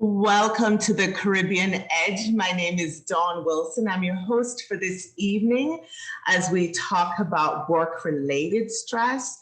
Welcome to the Caribbean Edge. My name is Dawn Wilson. I'm your host for this evening as we talk about work-related stress,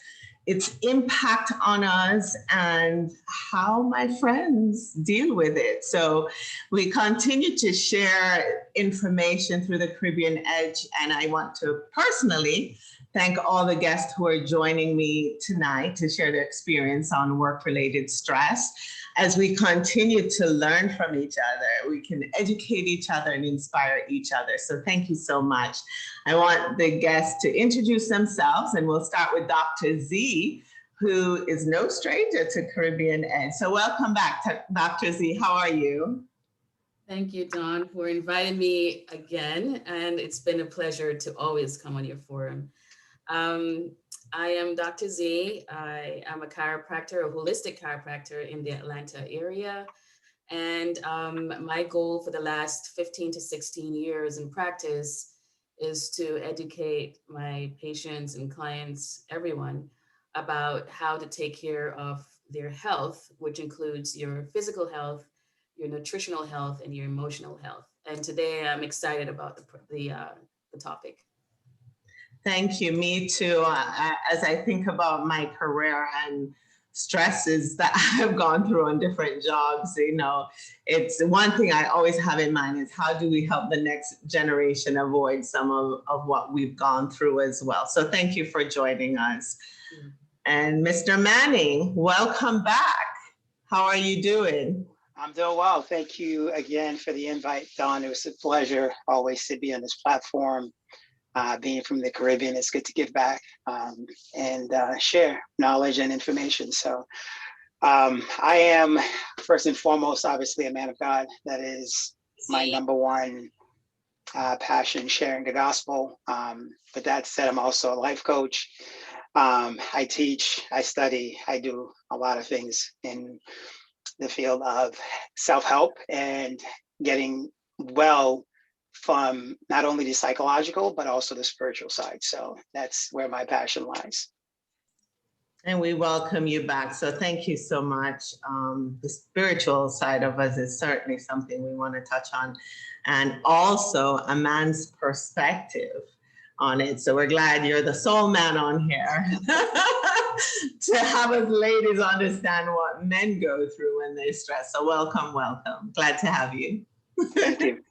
its impact on us, and how my friends deal with it. So we continue to share information through the Caribbean Edge, and I want to personally thank all the guests who are joining me tonight to share their experience on work-related stress. As we continue to learn from each other, we can educate each other and inspire each other. So thank you so much. I want the guests to introduce themselves, and we'll start with Dr. Z, who is no stranger to Caribbean Edge. So welcome back, Dr. Z. How are you? Thank you, Dawn, for inviting me again. And it's been a pleasure to always come on your forum. I am Dr. Z. I am a chiropractor, a holistic chiropractor in the Atlanta area. And my goal for the last 15 to 16 years in practice is to educate my patients and clients, everyone, about how to take care of their health, which includes your physical health, your nutritional health, and your emotional health. And today I'm excited about the topic. Thank you. Me too. As I think about my career and stresses that I've gone through on different jobs, it's one thing I always have in mind is how do we help the next generation avoid some of what we've gone through as well. So thank you for joining us. Mm-hmm. And Mr. Manning, welcome back. How are you doing? I'm doing well. Thank you again for the invite, Dawn. It was a pleasure always to be on this platform. Being from the Caribbean, it's good to give back and share knowledge and information. So I am first and foremost, obviously, a man of God. That is my number one passion, sharing the gospel. But that said, I'm also a life coach. I teach, I study, I do a lot of things in the field of self-help and getting well from not only the psychological, but also the spiritual side. So that's where my passion lies. And we welcome you back. So thank you so much. The spiritual side of us is certainly something we want to touch on, and also a man's perspective on it. So we're glad you're the soul man on here to have us ladies understand what men go through when they stress. So welcome. Glad to have you. Thank you.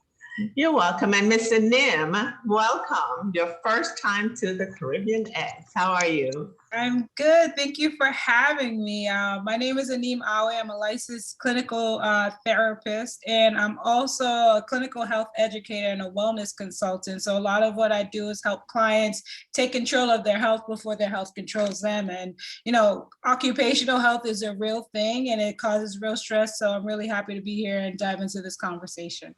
You're welcome. And Mr. Nim, welcome. Your first time to the Caribbean Edge. How are you? I'm good. Thank you for having me. My name is Anim Awe. I'm a licensed clinical therapist, and I'm also a clinical health educator and a wellness consultant. So a lot of what I do is help clients take control of their health before their health controls them. And, occupational health is a real thing and it causes real stress. So I'm really happy to be here and dive into this conversation.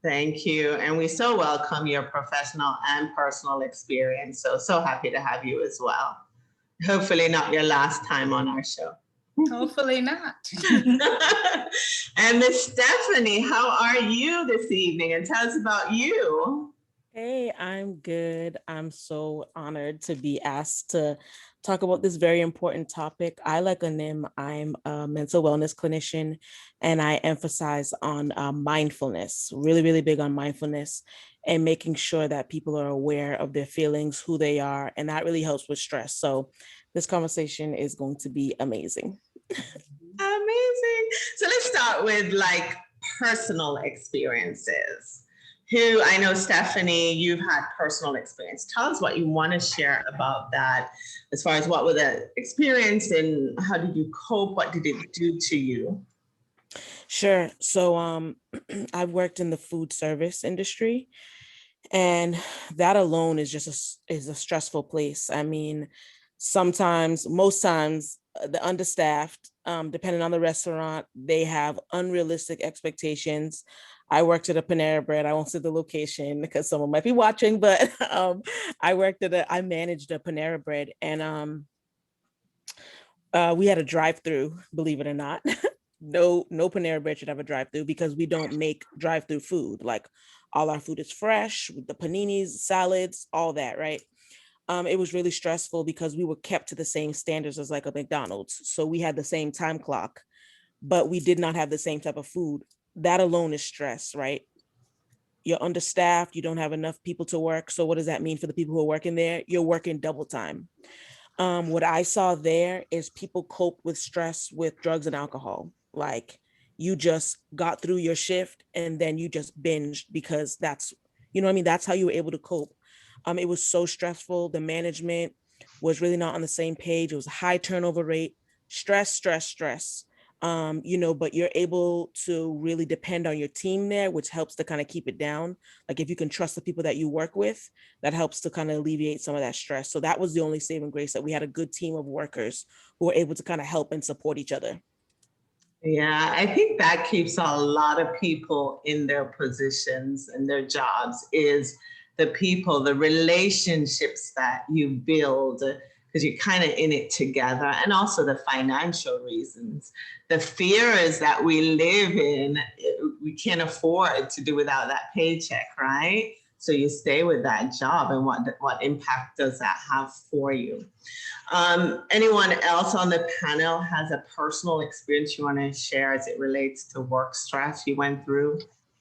Thank you. And we so welcome your professional and personal experience. So happy to have you as well. Hopefully not your last time on our show. Hopefully not. And Miss Stephanie, how are you this evening? And tell us about you. Hey, I'm good. I'm so honored to be asked to talk about this very important topic. I, like Anim, I'm a mental wellness clinician, and I emphasize on mindfulness, really, really big on mindfulness and making sure that people are aware of their feelings, who they are, and that really helps with stress. So this conversation is going to be amazing. Amazing. So let's start with personal experiences. Who I know, Stephanie, you've had personal experience. Tell us what you want to share about that, as far as what was the experience and how did you cope? What did it do to you? Sure. So I've worked in the food service industry, and that alone is just is a stressful place. I mean, most times, the understaffed, depending on the restaurant, they have unrealistic expectations. I worked at a Panera Bread. I won't say the location because someone might be watching, but I managed a Panera Bread, and we had a drive-through, believe it or not. No Panera Bread should have a drive-through because we don't make drive-through food. Like, all our food is fresh, with the paninis, salads, all that, right? It was really stressful because we were kept to the same standards as like a McDonald's. So we had the same time clock, but we did not have the same type of food. That alone is stress, right? You're understaffed, you don't have enough people to work. So what does that mean for the people who are working there? You're working double time. What I saw there is people cope with stress with drugs and alcohol. Like, you just got through your shift and then you just binged because that's, you know what I mean? That's how you were able to cope. It was so stressful. The management was really not on the same page. It was a high turnover rate, stress. But you're able to really depend on your team there, which helps to kind of keep it down. Like, if you can trust the people that you work with, that helps to kind of alleviate some of that stress. So that was the only saving grace, that we had a good team of workers who were able to kind of help and support each other. Yeah, I think that keeps a lot of people in their positions and their jobs, is the people, the relationships that you build, because you're kind of in it together, and also the financial reasons. The fear is that we live in, we can't afford to do without that paycheck, right? So you stay with that job, and what impact does that have for you? Anyone else on the panel has a personal experience you want to share as it relates to work stress you went through?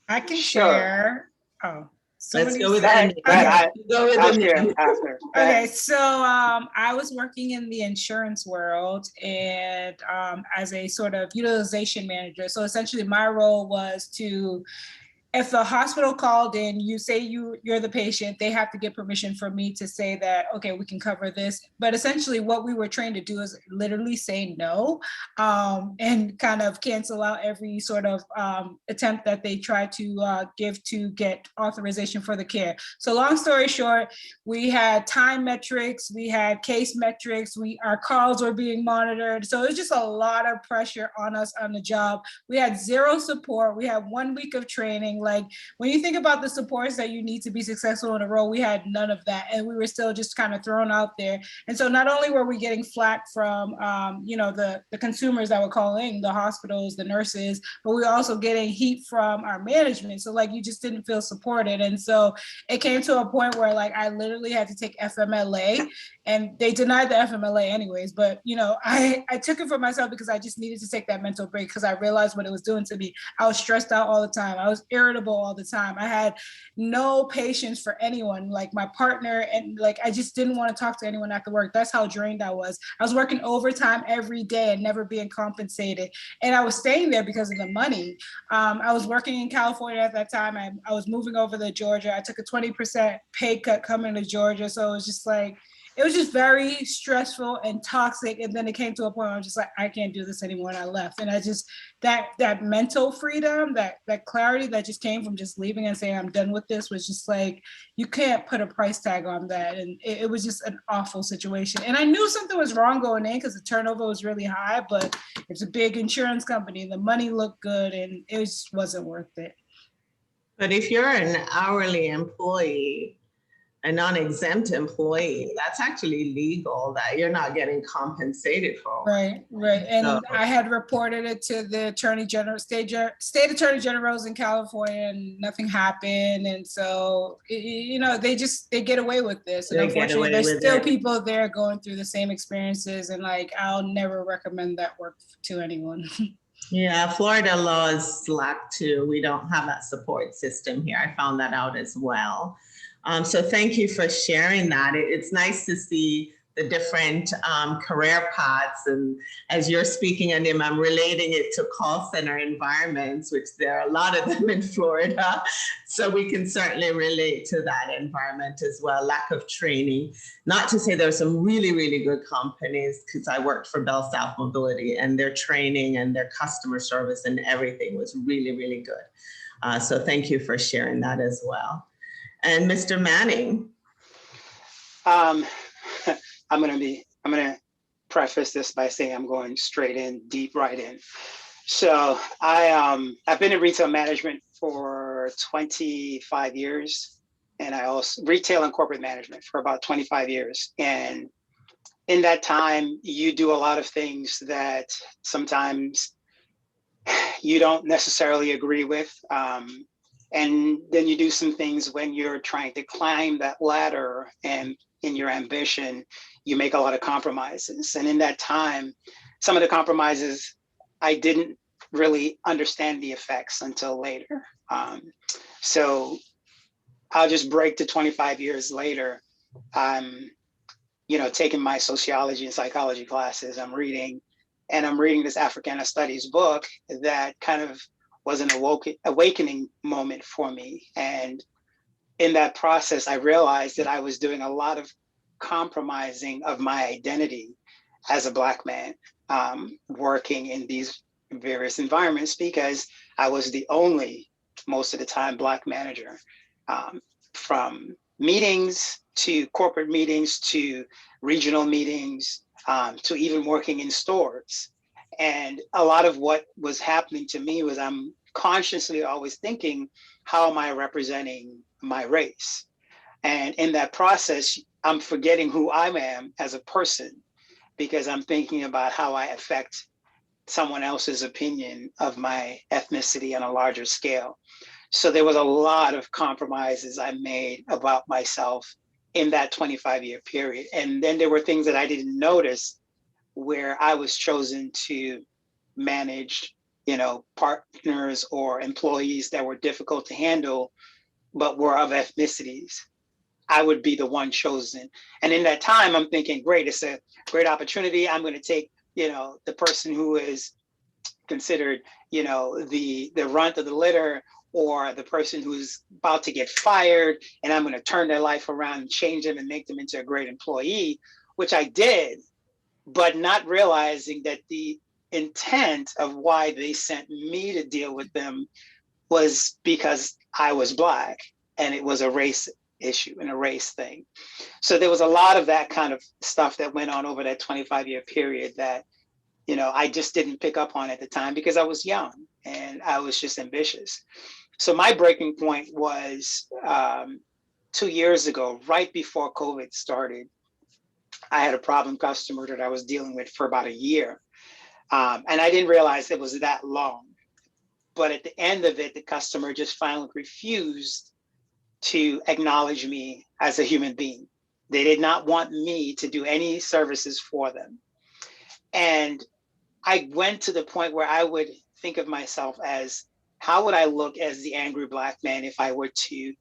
I can Sure. share. Oh, Let's go with That, Annie. that Go with I'll Annie. share after. Go Okay, ahead. so I was working in the insurance world, and as a sort of utilization manager. So essentially my role was to, if the hospital called in, you say you're the patient, they have to get permission from me to say that, okay, we can cover this. But essentially what we were trained to do is literally say no, and kind of cancel out every sort of attempt that they try to give to get authorization for the care. So long story short, we had time metrics, we had case metrics, our calls were being monitored. So it was just a lot of pressure on us on the job. We had zero support. We had 1 week of training. Like, when you think about the supports that you need to be successful in a role, we had none of that. And we were still just kind of thrown out there. And so not only were we getting flack from, the consumers that were calling, the hospitals, the nurses, but we were also getting heat from our management. So like, you just didn't feel supported. And so it came to a point where like, I literally had to take FMLA, and they denied the FMLA anyways. But, I took it for myself because I just needed to take that mental break, because I realized what it was doing to me. I was stressed out all the time. I was irritable all the time. I had no patience for anyone, like my partner, and like, I just didn't want to talk to anyone after work. That's how drained I was. I was working overtime every day and never being compensated. And I was staying there because of the money. I was working in California at that time. I was moving over to Georgia. I took a 20% pay cut coming to Georgia. So it was just like, it was just very stressful and toxic. And then it came to a point where I was just like, I can't do this anymore. And I left. And I just, that mental freedom, that clarity that just came from just leaving and saying, I'm done with this, was just like, you can't put a price tag on that. And it was just an awful situation. And I knew something was wrong going in, because the turnover was really high, but it's a big insurance company. The money looked good, and it just wasn't worth it. But if you're an hourly employee, a non-exempt employee, that's actually legal, that you're not getting compensated for. Right. And So, I had reported it to the attorney general, state attorney generals in California, and nothing happened. And so, they get away with this. And unfortunately, there's still people there going through the same experiences. And like, I'll never recommend that work to anyone. Yeah, Florida law is slack too. We don't have that support system here. I found that out as well. So thank you for sharing that. It's nice to see the different career paths. And as you're speaking, Anim, I'm relating it to call center environments, which there are a lot of them in Florida. So we can certainly relate to that environment as well. Lack of training. Not to say there are some really, really good companies, because I worked for Bell South Mobility, and their training and their customer service and everything was really, really good. So thank you for sharing that as well. And Mr. Manning. I'm gonna preface this by saying I'm going straight in, deep right in. So I've been in retail management for 25 years, and I also retail and corporate management for about 25 years. And in that time, you do a lot of things that sometimes you don't necessarily agree with. And then you do some things when you're trying to climb that ladder, and in your ambition, you make a lot of compromises. And in that time, some of the compromises I didn't really understand the effects until later. So I'll just break to 25 years later. I'm, taking my sociology and psychology classes. I'm reading this Africana Studies book that kind of was an awakening moment for me. And in that process, I realized that I was doing a lot of compromising of my identity as a Black man, working in these various environments because I was the only, most of the time, Black manager. From meetings to corporate meetings to regional meetings, to even working in stores. And a lot of what was happening to me was I'm consciously always thinking, how am I representing my race? And in that process, I'm forgetting who I am as a person because I'm thinking about how I affect someone else's opinion of my ethnicity on a larger scale. So there was a lot of compromises I made about myself in that 25-year period. And then there were things that I didn't notice where I was chosen to manage, partners or employees that were difficult to handle, but were of ethnicities. I would be the one chosen. And in that time, I'm thinking, great, it's a great opportunity. I'm going to take, the person who is considered, the runt of the litter, or the person who's about to get fired, and I'm going to turn their life around and change them and make them into a great employee, which I did, but not realizing that the intent of why they sent me to deal with them was because I was Black, and it was a race issue and a race thing. So there was a lot of that kind of stuff that went on over that 25-year period that, I just didn't pick up on at the time because I was young and I was just ambitious. So my breaking point was 2 years ago, right before COVID started. I had a problem customer that I was dealing with for about a year. And I didn't realize it was that long. But at the end of it, the customer just finally refused to acknowledge me as a human being. They did not want me to do any services for them. And I went to the point where I would think of myself as, how would I look as the angry Black man if I were to,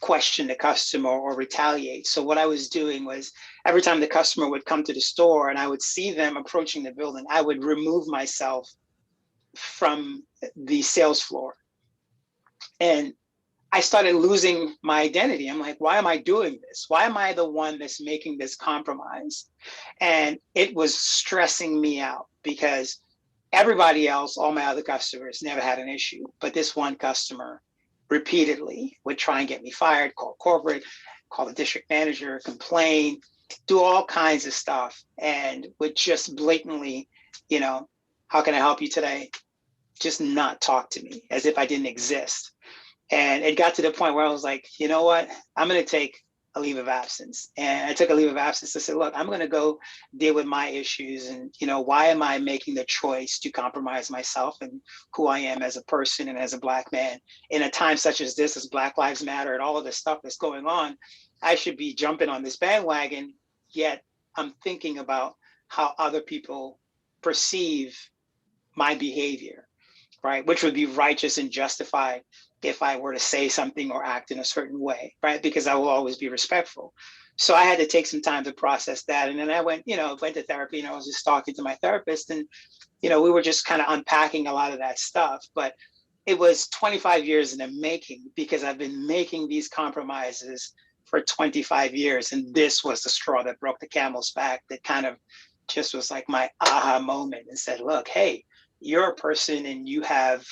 question the customer or retaliate? So what I was doing was, every time the customer would come to the store and I would see them approaching the building, I would remove myself from the sales floor. And I started losing my identity. I'm like, why am I doing this? Why am I the one that's making this compromise? And it was stressing me out because everybody else, all my other customers, never had an issue. But this one customer repeatedly would try and get me fired, call corporate, call the district manager, complain, do all kinds of stuff, and would just blatantly, how can I help you today? Just not talk to me as if I didn't exist. And it got to the point where I was like, you know what? I'm going to take a leave of absence. And I took a leave of absence to say, look, I'm going to go deal with my issues. And, why am I making the choice to compromise myself and who I am as a person and as a Black man in a time such as this, as Black Lives Matter and all of this stuff that's going on? I should be jumping on this bandwagon, yet I'm thinking about how other people perceive my behavior, right? Which would be righteous and justified if I were to say something or act in a certain way, right? Because I will always be respectful. So I had to take some time to process that. And then I went to therapy, and I was just talking to my therapist, and, we were just kind of unpacking a lot of that stuff. But it was 25 years in the making because I've been making these compromises for 25 years. And this was the straw that broke the camel's back, that kind of just was like my aha moment and said, look, hey, you're a person and you have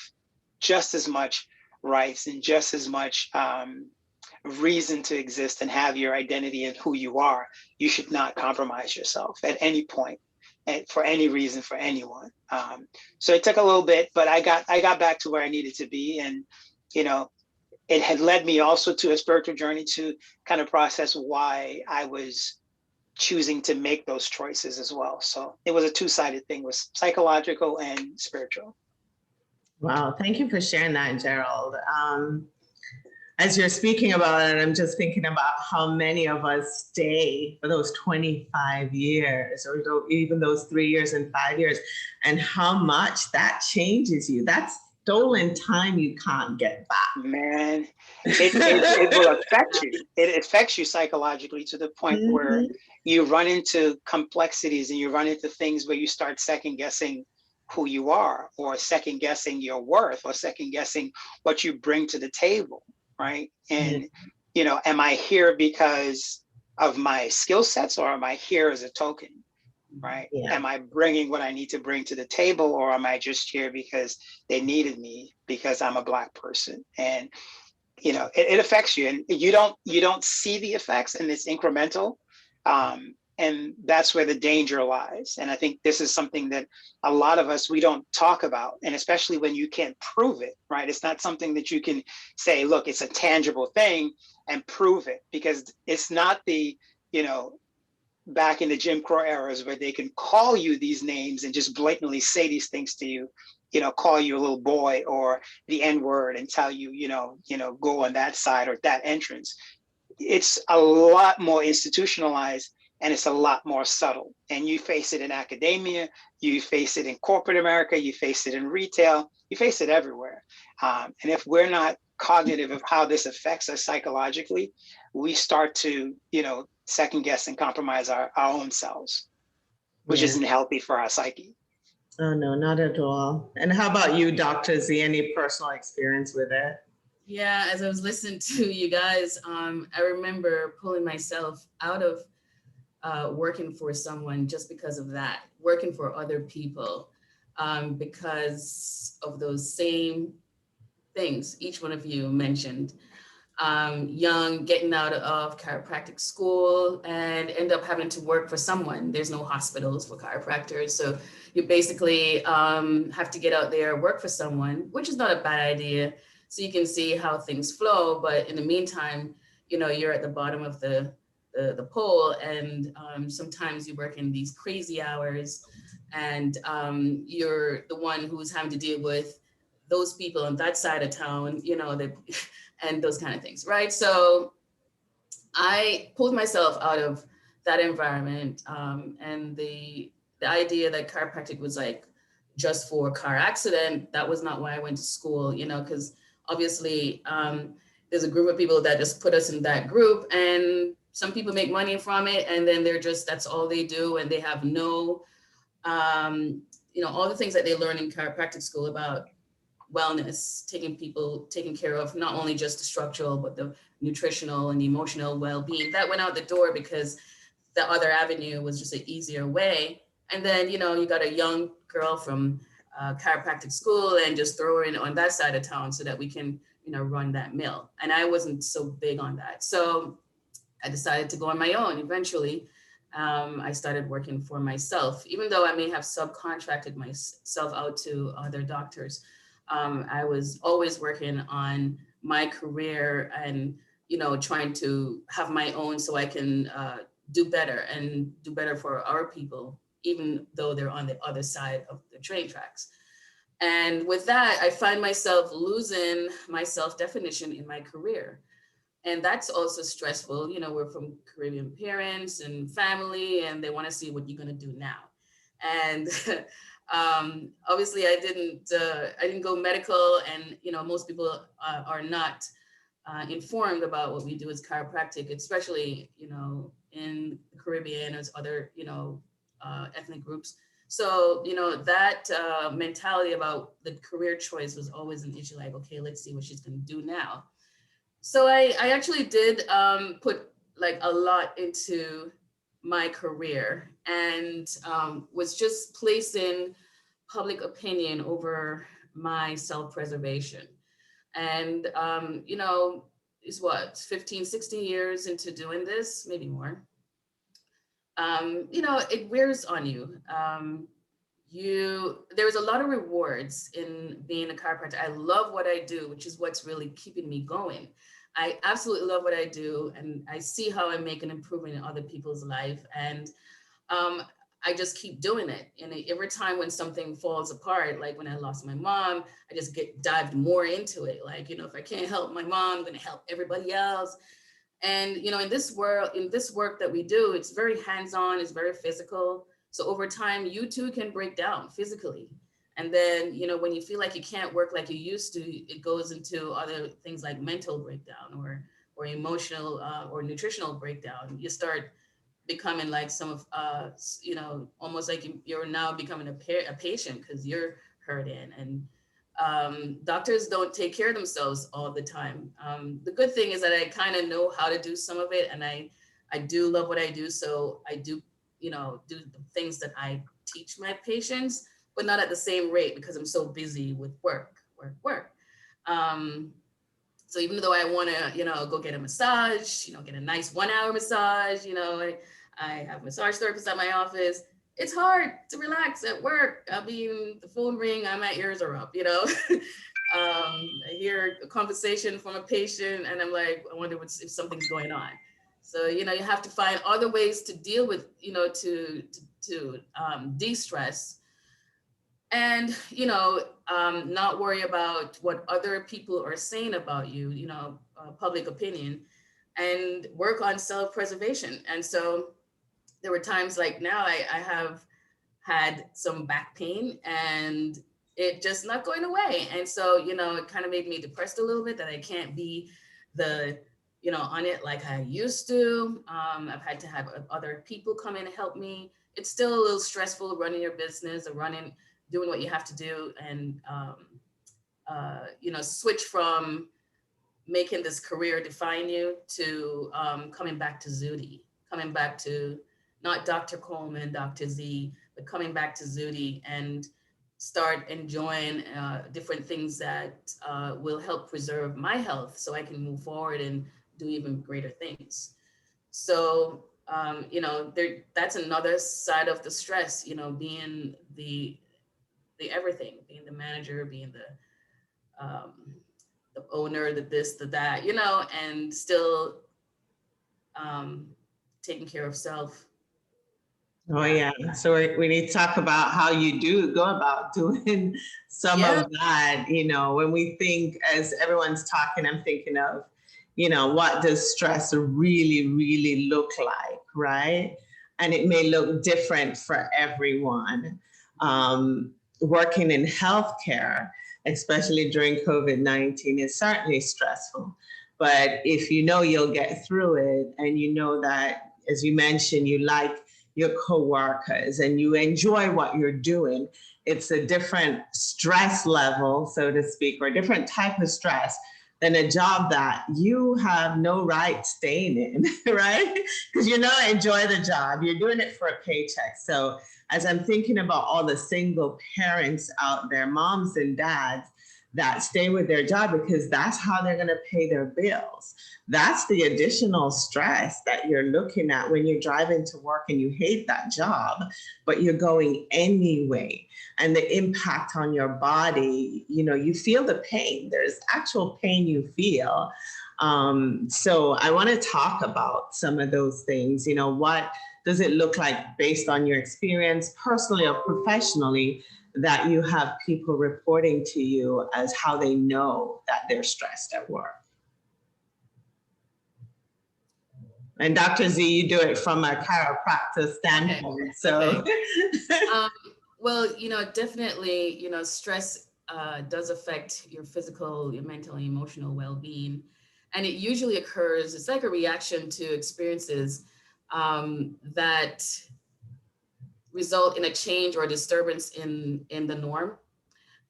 just as much rights and just as much reason to exist and have your identity and who you are. You should not compromise yourself at any point and for any reason for anyone. So it took a little bit, but I got back to where I needed to be. And, it had led me also to a spiritual journey to kind of process why I was choosing to make those choices as well. So it was a two-sided thing, was psychological and spiritual. Wow, thank you for sharing that, Gerald. As you're speaking about it, I'm just thinking about how many of us stay for those 25 years or even those 3 years and 5 years, and how much that changes you. That's stolen time you can't get back. Man, it will affect you. It affects you psychologically to the point where you run into complexities and you run into things where you start second guessing who you are, or second guessing your worth, or second guessing what you bring to the table, right? And, you know, am I here because of my skill sets, or am I here as a token? Right? Yeah. Am I bringing what I need to bring to the table, or am I just here because they needed me because I'm a Black person? And you know, it affects you, and you don't see the effects, and it's incremental. And that's where the danger lies. And I think this is something that a lot of us, we don't talk about, and especially when you can't prove it, right? It's not something that you can say, look, it's a tangible thing and prove it, because it's not the, you know, back in the Jim Crow eras where they can call you these names and just blatantly say these things to you, you know, call you a little boy or the N-word and tell you, you know, go on that side or that entrance. It's a lot more institutionalized, and it's a lot more subtle. And you face it in academia, you face it in corporate America, you face it in retail, you face it everywhere. And if we're not cognitive of how this affects us psychologically, we start to, you know, second guess and compromise our own selves, which isn't healthy for our psyche. Oh, no, not at all. And how about you, Dr. Z? Any personal experience with it? Yeah, as I was listening to you guys, I remember pulling myself out of working for someone just because of that, working for other people, because of those same things each one of you mentioned. Young, getting out of chiropractic school and end up having to work for someone. There's no hospitals for chiropractors. So you basically have to get out there, work for someone, which is not a bad idea. So you can see how things flow. But in the meantime, you know, you're at the bottom of the pole, and sometimes you work in these crazy hours, and you're the one who's having to deal with those people on that side of town, you know, and those kind of things, right? So I pulled myself out of that environment, and the idea that chiropractic was like just for a car accident, that was not why I went to school, you know, because obviously there's a group of people that just put us in that group, and some people make money from it, and then they're just, that's all they do, and they have no, you know, all the things that they learn in chiropractic school about wellness, taking care of not only just the structural, but the nutritional and emotional well-being. That went out the door because the other avenue was just an easier way. And then, you know, you got a young girl from chiropractic school and just throw her in on that side of town so that we can, you know, run that mill. And I wasn't so big on that. So I decided to go on my own eventually. I started working for myself, even though I may have subcontracted myself out to other doctors. I was always working on my career and, you know, trying to have my own so I can do better and do better for our people, even though they're on the other side of the train tracks. And with that, I find myself losing my self-definition in my career. And that's also stressful. You know, we're from Caribbean parents and family, and they want to see what you're going to do now. And obviously I didn't go medical, and, you know, most people are not informed about what we do as chiropractic, especially, you know, in the Caribbean as other, you know, ethnic groups. So, you know, that mentality about the career choice was always an issue. Like, okay, let's see what she's going to do now. So I actually did put like a lot into my career, and was just placing public opinion over my self-preservation. And, you know, is what, 15, 16 years into doing this, maybe more. You know, it wears on you. There's a lot of rewards in being a chiropractor. I love what I do, which is what's really keeping me going. I absolutely love what I do, and I see how I make an improvement in other people's life. And I just keep doing it. And every time when something falls apart, like when I lost my mom, I just dived more into it. Like, you know, if I can't help my mom, I'm going to help everybody else. And, you know, in this work that we do, it's very hands-on, it's very physical. So over time, you too can break down physically. And then, you know, when you feel like you can't work like you used to, it goes into other things like mental breakdown or emotional or nutritional breakdown. You start becoming like some of, you know, almost like you're now becoming a patient because you're hurting. And doctors don't take care of themselves all the time. The good thing is that I kind of know how to do some of it, and I do love what I do. So I do, you know, do the things that I teach my patients, but not at the same rate because I'm so busy with work. So even though I want to, you know, go get a massage, you know, get a nice 1 hour massage, you know, I have massage therapists at my office. It's hard to relax at work. I mean, the phone ring, my ears are up, you know. I hear a conversation from a patient and I'm like, I wonder if something's going on. So, you know, you have to find other ways to deal with, you know, to de-stress and, you know, not worry about what other people are saying about you, you know, public opinion, and work on self-preservation. And so there were times like now I have had some back pain and it just not going away. And so, you know, it kind of made me depressed a little bit that I can't be you know, on it like I used to. I've had to have other people come in and help me. It's still a little stressful running your business or doing what you have to do, and you know, switch from making this career define you to coming back to Zudi, coming back to not Dr. Coleman, Dr. Z, but coming back to Zudi and start enjoying different things that will help preserve my health so I can move forward and do even greater things. So, you know, that's another side of the stress, you know, being the everything, being the manager, being the owner, the this, the that, you know, and still taking care of self. Oh yeah. So we need to talk about how you go about doing some of that. You know, when we think, as everyone's talking, I'm thinking of, you know, what does stress really, really look like, right? And it may look different for everyone. Working in healthcare, especially during COVID-19, is certainly stressful. But if you know you'll get through it, and you know that, as you mentioned, you like your coworkers and you enjoy what you're doing, it's a different stress level, so to speak, or a different type of stress than a job that you have no right staying in, right? Because you know, enjoy the job, you're doing it for a paycheck. So as I'm thinking about all the single parents out there, moms and dads that stay with their job because that's how they're going to pay their bills. That's the additional stress that you're looking at when you're driving to work and you hate that job, but you're going anyway. And the impact on your body, you know, you feel the pain. There's actual pain you feel. So I want to talk about some of those things. You know, what does it look like based on your experience, personally or professionally, that you have people reporting to you as how they know that they're stressed at work? And Dr. Z, you do it from a chiropractor standpoint. Okay. So, okay. Well, you know, definitely, you know, stress does affect your physical, your mental, and emotional well-being. And it usually occurs, it's like a reaction to experiences that result in a change or a disturbance in the norm.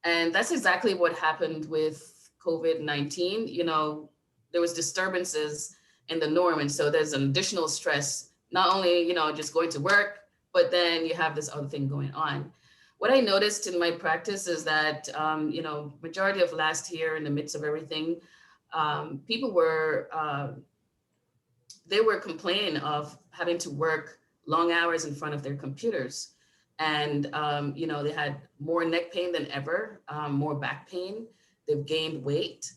And that's exactly what happened with COVID-19. You know, there was disturbances in the norm. And so there's an additional stress, not only, you know, just going to work, but then you have this other thing going on. What I noticed in my practice is that, you know, majority of last year, in the midst of everything, people were, they were complaining of having to work long hours in front of their computers. And, you know, they had more neck pain than ever, more back pain. They've gained weight.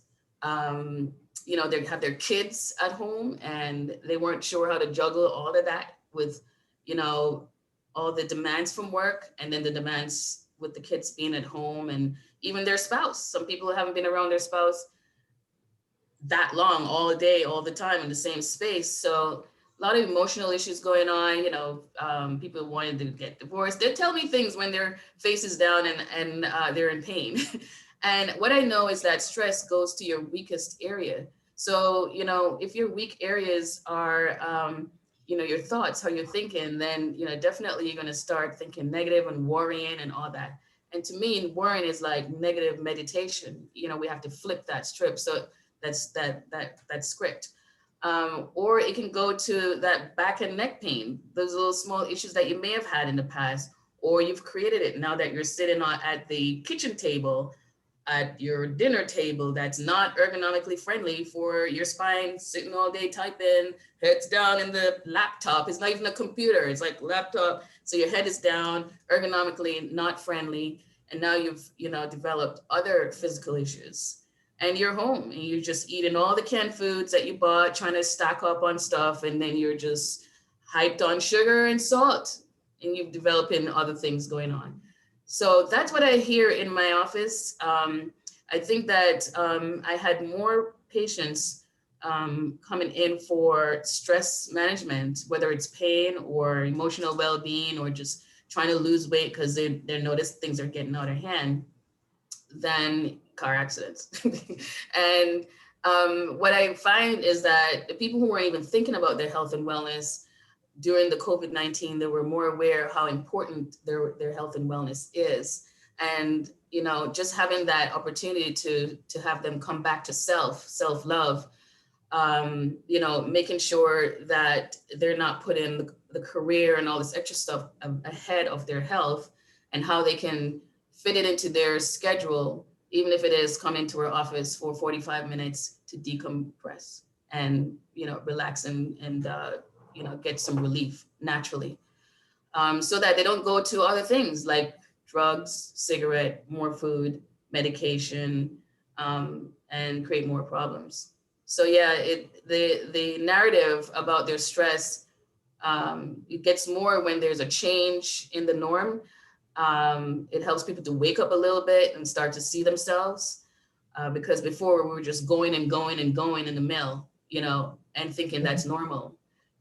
You know, they have their kids at home and they weren't sure how to juggle all of that with, you know, all the demands from work, and then the demands with the kids being at home, and even their spouse. Some people haven't been around their spouse that long, all day, all the time in the same space. So a lot of emotional issues going on, people wanting to get divorced. They tell me things when their face is down and they're in pain. And what I know is that stress goes to your weakest area. So, if your weak areas are, your thoughts, how you're thinking, then, definitely you're going to start thinking negative and worrying and all that. And to me, worrying is like negative meditation. We have to flip that strip. So that's that script. Or it can go to that back and neck pain, those little small issues that you may have had in the past, or you've created it now that you're sitting at the kitchen table, at your dinner table, that's not ergonomically friendly for your spine, sitting all day typing, heads down in the laptop. It's not even a computer, it's like laptop. So your head is down, ergonomically not friendly. And now you've, developed other physical issues. And you're home and you're just eating all the canned foods that you bought, trying to stack up on stuff. And then you're just hyped on sugar and salt, and you're developing other things going on. So that's what I hear in my office. I think that I had more patients coming in for stress management, whether it's pain or emotional well-being or just trying to lose weight because they notice things are getting out of hand, than car accidents. And what I find is that the people who weren't even thinking about their health and wellness during the COVID-19, they were more aware of how important their health and wellness is. And, just having that opportunity to have them come back to self-love, making sure that they're not putting the career and all this extra stuff ahead of their health, and how they can fit it into their schedule, even if it is come into our office for 45 minutes to decompress and, relax and get some relief naturally, so that they don't go to other things like drugs, cigarette, more food, medication, and create more problems. So yeah, the narrative about their stress, it gets more when there's a change in the norm. It helps people to wake up a little bit and start to see themselves, because before we were just going and going and going in the mill, and thinking that's normal.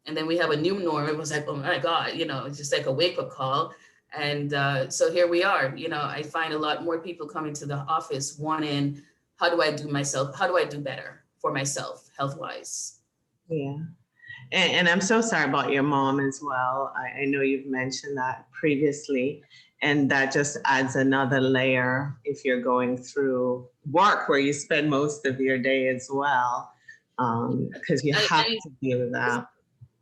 And then we have a new norm. It was like, oh my God, it's just like a wake up call. And so here we are. I find a lot more people coming to the office wanting, how do I do better for myself health wise? Yeah. And I'm so sorry about your mom as well. I know you've mentioned that previously, and that just adds another layer if you're going through work where you spend most of your day as well, because you have to deal with that.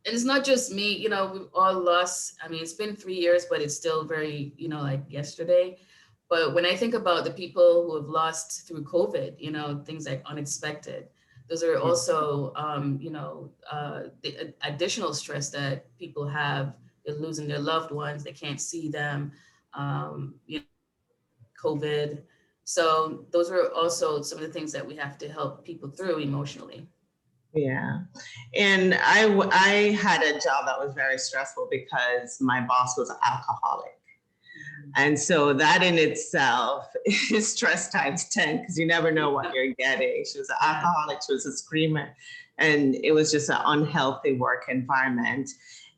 And it's not just me, we've all lost. I mean, it's been 3 years, but it's still very, like yesterday. But when I think about the people who have lost through COVID, things like unexpected, those are also, the additional stress that people have. They're losing their loved ones. They can't see them, COVID. So those are also some of the things that we have to help people through emotionally. Yeah. And I had a job that was very stressful because my boss was an alcoholic. And so that in itself is stress times 10, because you never know what you're getting. She was an alcoholic, she was a screamer, and it was just an unhealthy work environment.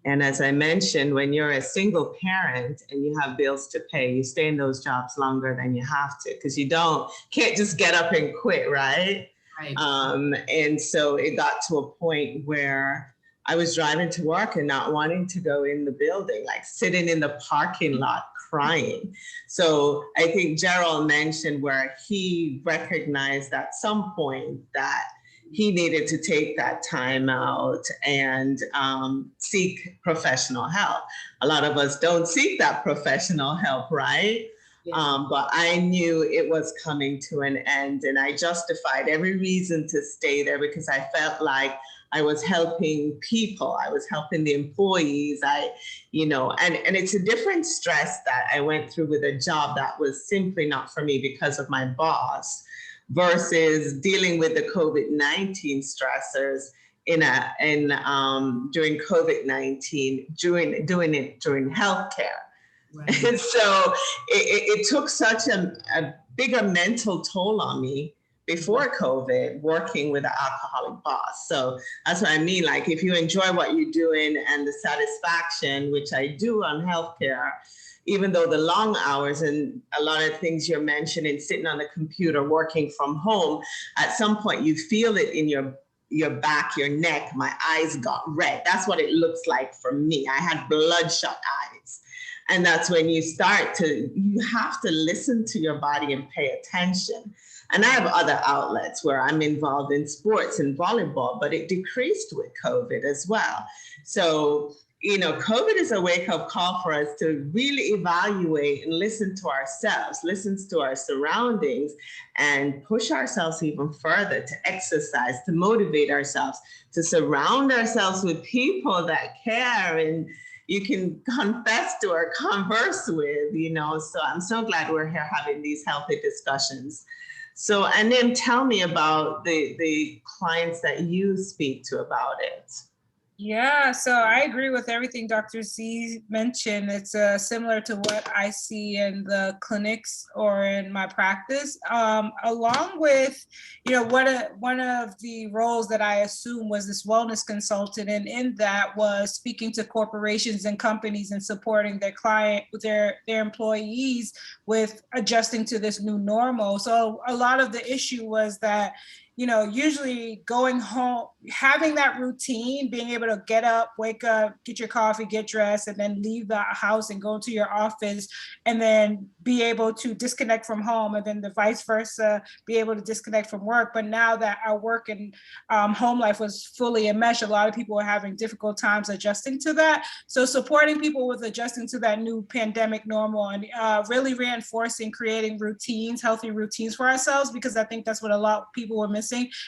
And as I mentioned, when you're a single parent and you have bills to pay, you stay in those jobs longer than you have to, because you can't just get up and quit, right? Right. And so it got to a point where I was driving to work and not wanting to go in the building, like sitting in the parking lot crying. So I think Gerald mentioned where he recognized at some point that he needed to take that time out and seek professional help. A lot of us don't seek that professional help, right? Yeah. But I knew it was coming to an end, and I justified every reason to stay there because I felt like I was helping people. I was helping the employees. And it's a different stress that I went through with a job that was simply not for me because of my boss, versus dealing with the COVID-19 stressors during COVID-19, doing it during healthcare. Right. So it took such a bigger mental toll on me before COVID, working with an alcoholic boss. So that's what I mean. Like, if you enjoy what you're doing and the satisfaction, which I do on healthcare, even though the long hours and a lot of things you're mentioning, sitting on the computer, working from home, at some point you feel it in your back, your neck. My eyes got red. That's what it looks like for me. I had bloodshot eyes. And that's when you have to listen to your body and pay attention. And I have other outlets where I'm involved in sports and volleyball, but it decreased with COVID as well. So, COVID is a wake-up call for us to really evaluate and listen to ourselves, listen to our surroundings, and push ourselves even further to exercise, to motivate ourselves, to surround ourselves with people that care and you can confess to or converse with, So I'm so glad we're here having these healthy discussions. So, and then tell me about the clients that you speak to about it. Yeah, so I agree with everything Dr. Z mentioned. It's similar to what I see in the clinics or in my practice, along with, one of the roles that I assumed was this wellness consultant. And in that was speaking to corporations and companies and supporting their their employees with adjusting to this new normal. So a lot of the issue was that, usually going home, having that routine, being able to get up, wake up, get your coffee, get dressed, and then leave the house and go to your office, and then be able to disconnect from home, and then the vice versa, be able to disconnect from work. But now that our work and home life was fully enmeshed, a lot of people are having difficult times adjusting to that. So supporting people with adjusting to that new pandemic normal and really reinforcing, creating routines, healthy routines for ourselves, because I think that's what a lot of people were missing.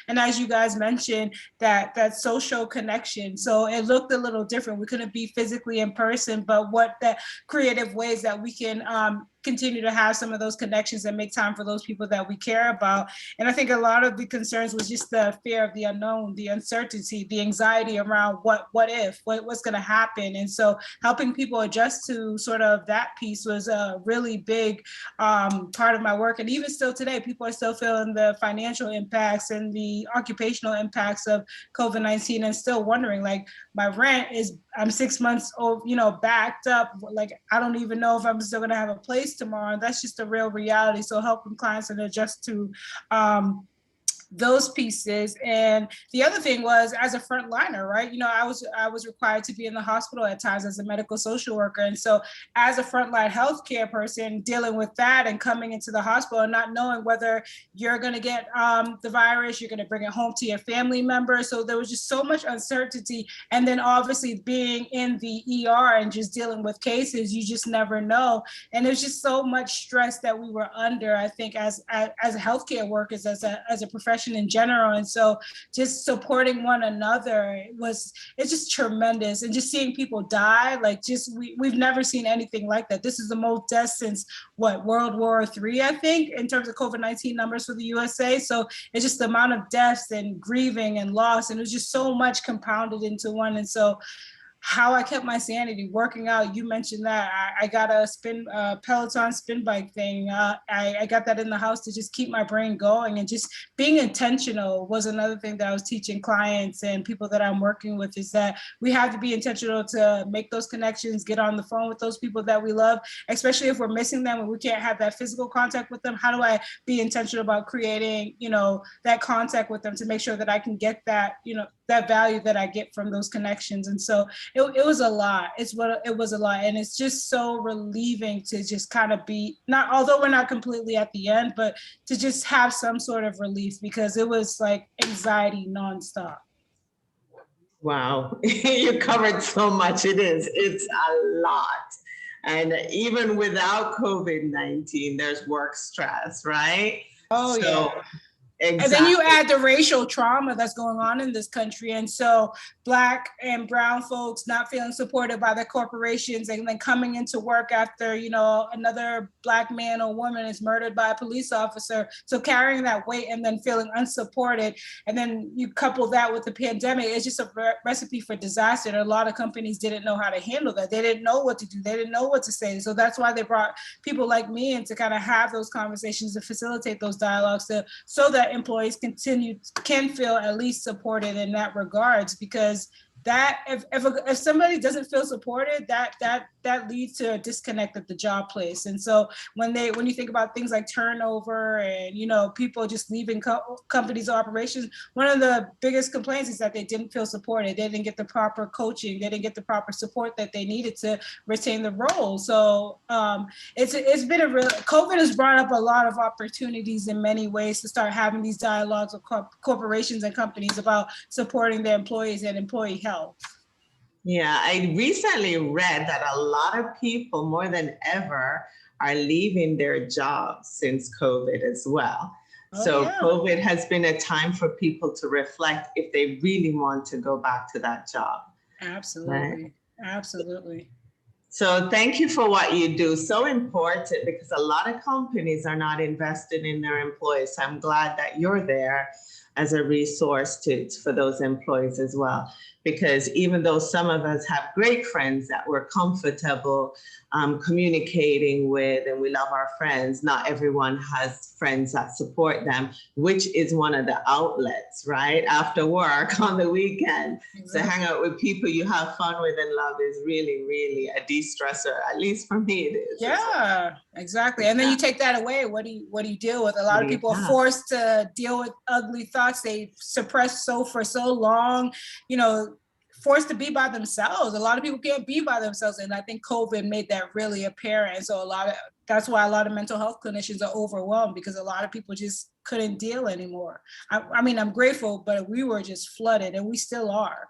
And as you guys mentioned, that social connection. So it looked a little different. We couldn't be physically in person, but what the creative ways that we can continue to have some of those connections and make time for those people that we care about. And I think a lot of the concerns was just the fear of the unknown, the uncertainty, the anxiety around what's going to happen. And so helping people adjust to sort of that piece was a really big part of my work. And even still today, people are still feeling the financial impacts and the occupational impacts of COVID-19 and still wondering, like, my rent I'm 6 months old, backed up. Like, I don't even know if I'm still going to have a place tomorrow. And that's just a real reality. So helping clients and adjust to those pieces. And the other thing was, as a frontliner, right? I was required to be in the hospital at times as a medical social worker. And so as a frontline healthcare person, dealing with that and coming into the hospital and not knowing whether you're going to get the virus, you're going to bring it home to your family member. So there was just so much uncertainty. And then obviously being in the ER and just dealing with cases, you just never know. And there's just so much stress that we were under, I think, as healthcare workers, as a profession in general. And so just supporting one another, it's just tremendous. And just seeing people die, like, we've never seen anything like that. This is the most deaths since World War III, I think, in terms of COVID-19 numbers for the USA. So it's just the amount of deaths and grieving and loss, and it was just so much compounded into one. And so how I kept my sanity, working out, you mentioned that. I got a Peloton spin bike thing. I got that in the house to just keep my brain going, and just being intentional was another thing that I was teaching clients and people that I'm working with, is that we have to be intentional to make those connections, get on the phone with those people that we love, especially if we're missing them and we can't have that physical contact with them. How do I be intentional about creating, that contact with them to make sure that I can get that, that value that I get from those connections? And so it was a lot. It was a lot. And it's just so relieving to just kind of be, not, although we're not completely at the end, but to just have some sort of relief, because it was like anxiety nonstop. Wow, you covered so much. It's a lot. And even without COVID-19, there's work stress, right? Oh, so, yeah. Exactly. And then you add the racial trauma that's going on in this country. And so Black and brown folks not feeling supported by their corporations and then coming into work after, you know, another Black man or woman is murdered by a police officer. So carrying that weight and then feeling unsupported. And then you couple that with the pandemic, it's just a recipe for disaster. And a lot of companies didn't know how to handle that. They didn't know what to do. They didn't know what to say. So that's why they brought people like me in to kind of have those conversations and facilitate those dialogues so that employees can feel at least supported in that regards, because that if somebody doesn't feel supported, that leads to a disconnect at the job place. And so when you think about things like turnover and, you know, people just leaving companies or operations, one of the biggest complaints is that they didn't feel supported. They didn't get the proper coaching. They didn't get the proper support that they needed to retain the role. So it's been COVID has brought up a lot of opportunities in many ways to start having these dialogues with corporations and companies about supporting their employees and employee health. Yeah, I recently read that a lot of people more than ever are leaving their jobs since COVID as well. So yeah. COVID has been a time for people to reflect if they really want to go back to that job. Absolutely. Right? Absolutely. So thank you for what you do. So important, because a lot of companies are not invested in their employees. So I'm glad that you're there as a resource for those employees as well. Because even though some of us have great friends that we're comfortable communicating with, and we love our friends, not everyone has friends that support them, which is one of the outlets, right? After work on the weekend. Exactly. To hang out with people you have fun with and love is really, really a de-stressor. At least for me, it is. Yeah, exactly. And then you take that away. What do you deal with? A lot of people are forced to deal with ugly thoughts they suppress for so long, you know, forced to be by themselves. A lot of people can't be by themselves. And I think COVID made that really apparent. So that's why a lot of mental health clinicians are overwhelmed, because a lot of people just couldn't deal anymore. I mean, I'm grateful, but we were just flooded, and we still are.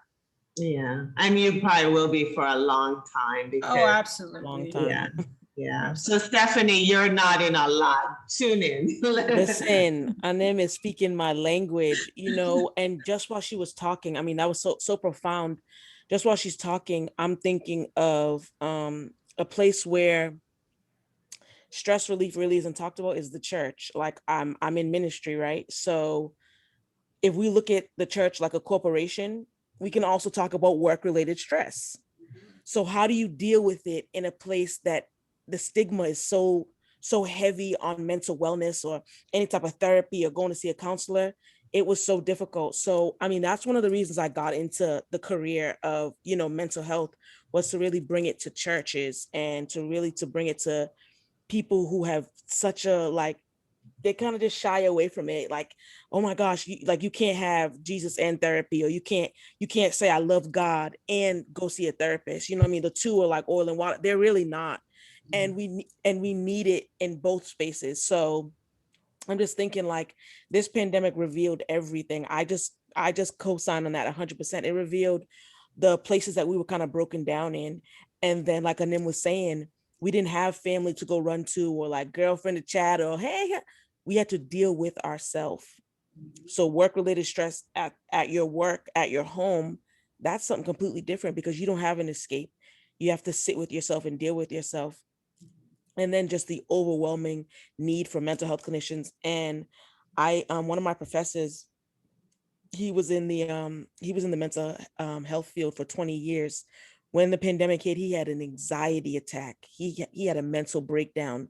Yeah, and you probably will be for a long time. Because, absolutely. Long time. Yeah. Yeah. So Stephanie, you're nodding a lot. Tune in. Listen, Anim is speaking my language, you know, and just while she was talking, I mean, that was so profound. Just while she's talking, I'm thinking of a place where stress relief really isn't talked about is the church. Like I'm in ministry, right? So if we look at the church like a corporation, we can also talk about work-related stress. So how do you deal with it in a place that the stigma is so heavy on mental wellness or any type of therapy or going to see a counselor? It was so difficult. So, I mean, that's one of the reasons I got into the career of, you know, mental health, was to really bring it to churches and to bring it to people who have such a, like, they kind of just shy away from it. Like, oh my gosh, you can't have Jesus and therapy, or you can't say I love God and go see a therapist. You know what I mean? The two are like oil and water. They're really not. And we need it in both spaces. So I'm just thinking, like, this pandemic revealed everything. I just co-sign on that 100%. It revealed the places that we were kind of broken down in. And then, like Anim was saying, we didn't have family to go run to, or like girlfriend to chat, or hey, we had to deal with ourselves. So work-related stress at your work, at your home, that's something completely different, because you don't have an escape. You have to sit with yourself and deal with yourself. And then just the overwhelming need for mental health clinicians. And one of my professors, he was in the mental health field for 20 years. When the pandemic hit, he had an anxiety attack. He had a mental breakdown.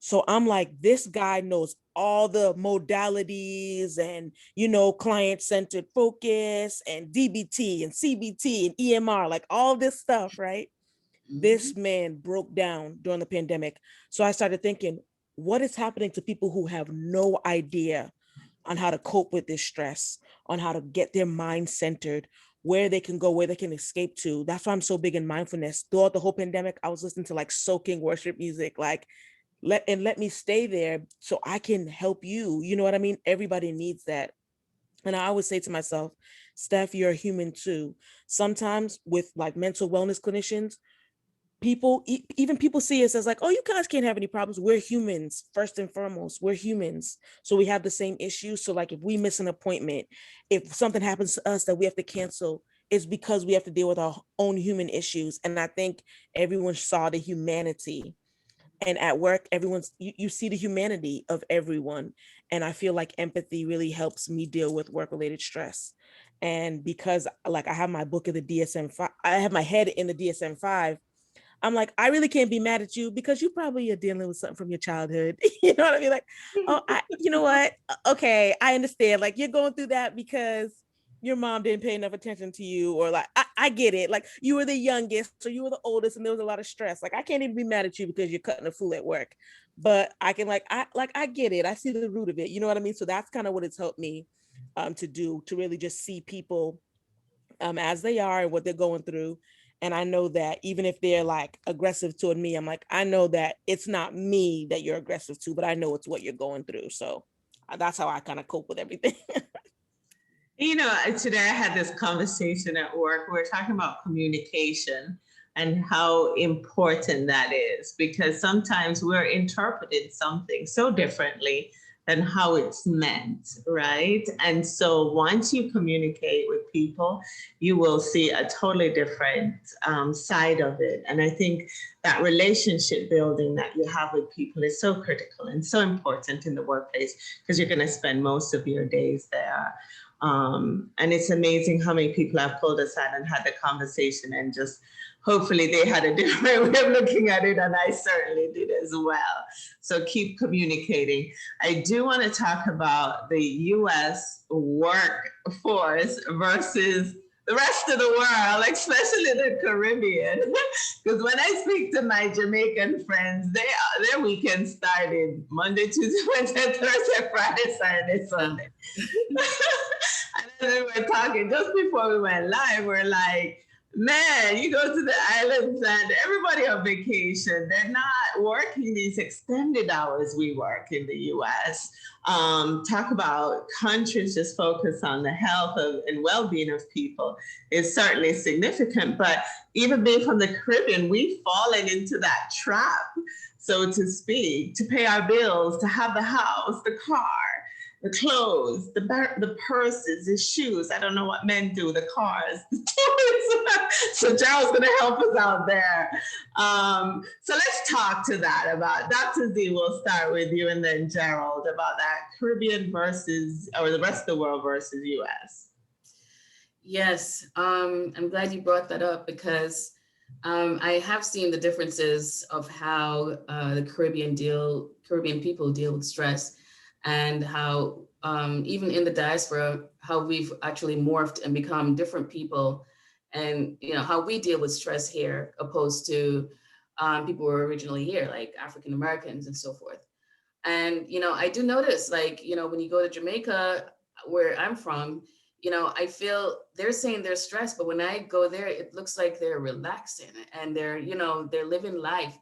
So I'm like, this guy knows all the modalities and, you know, client-centered focus and DBT and CBT and EMR, like all this stuff, right? Mm-hmm. This man broke down during the pandemic. So I started thinking, what is happening to people who have no idea on how to cope with this stress, on how to get their mind centered, where they can go, where they can escape to? That's why I'm so big in mindfulness. Throughout the whole pandemic, I was listening to like soaking worship music, like let me stay there so I can help you. You know what I mean? Everybody needs that. And I always say to myself, Steph, you're a human too. Sometimes with like mental wellness clinicians, people, even people see us as like, oh, you guys can't have any problems. We're humans, first and foremost. We're humans. So we have the same issues. So like if we miss an appointment, if something happens to us that we have to cancel, it's because we have to deal with our own human issues. And I think everyone saw the humanity. And at work, you see the humanity of everyone. And I feel like empathy really helps me deal with work-related stress. And because like I have my book of the DSM-5, I have my head in the DSM-5, I'm like, I really can't be mad at you because you probably are dealing with something from your childhood. You know what I mean? Like, oh, you know what? Okay, I understand. Like you're going through that because your mom didn't pay enough attention to you, or like, I get it. Like you were the youngest, so you were the oldest, and there was a lot of stress. Like I can't even be mad at you because you're cutting a fool at work. But I can I get it. I see the root of it. You know what I mean? So that's kind of what it's helped me to do, to really just see people as they are and what they're going through. And I know that even if they're like aggressive toward me, I'm like, I know that it's not me that you're aggressive to, but I know it's what you're going through. So that's how I kind of cope with everything. You know, today I had this conversation at work. We were talking about communication and how important that is, because sometimes we're interpreting something so differently than how it's meant, right? And so once you communicate with people, you will see a totally different side of it. And I think that relationship building that you have with people is so critical and so important in the workplace, because you're going to spend most of your days there. And it's amazing how many people have pulled aside and had the conversation, and just hopefully they had a different way of looking at it, and I certainly did as well. So keep communicating. I do want to talk about the US workforce versus the rest of the world, especially the Caribbean. Because when I speak to my Jamaican friends, their weekend started Monday, Tuesday, Wednesday, Thursday, Friday, Saturday, Sunday. And then we were talking just before we went live, we're like, man, you go to the islands and everybody on vacation. They're not working these extended hours we work in the US. Talk about countries just focus on the health and well-being of people is certainly significant. But even being from the Caribbean, we've fallen into that trap, so to speak, to pay our bills, to have the house, the car, the clothes, the purses, the shoes. I don't know what men do, the cars, the toys. So Gerald's going to help us out there. So let's talk to that about, Dr. Z, we'll start with you, and then Gerald, about that Caribbean versus, or the rest of the world versus US. Yes, I'm glad you brought that up, because I have seen the differences of how the Caribbean people deal with stress, and how even in the diaspora, how we've actually morphed and become different people, and how we deal with stress here opposed to people who were originally here, like African Americans and so forth. And I do notice, like, when you go to Jamaica, where I'm from, I feel they're saying they're stressed, but when I go there, it looks like they're relaxing and they're living life.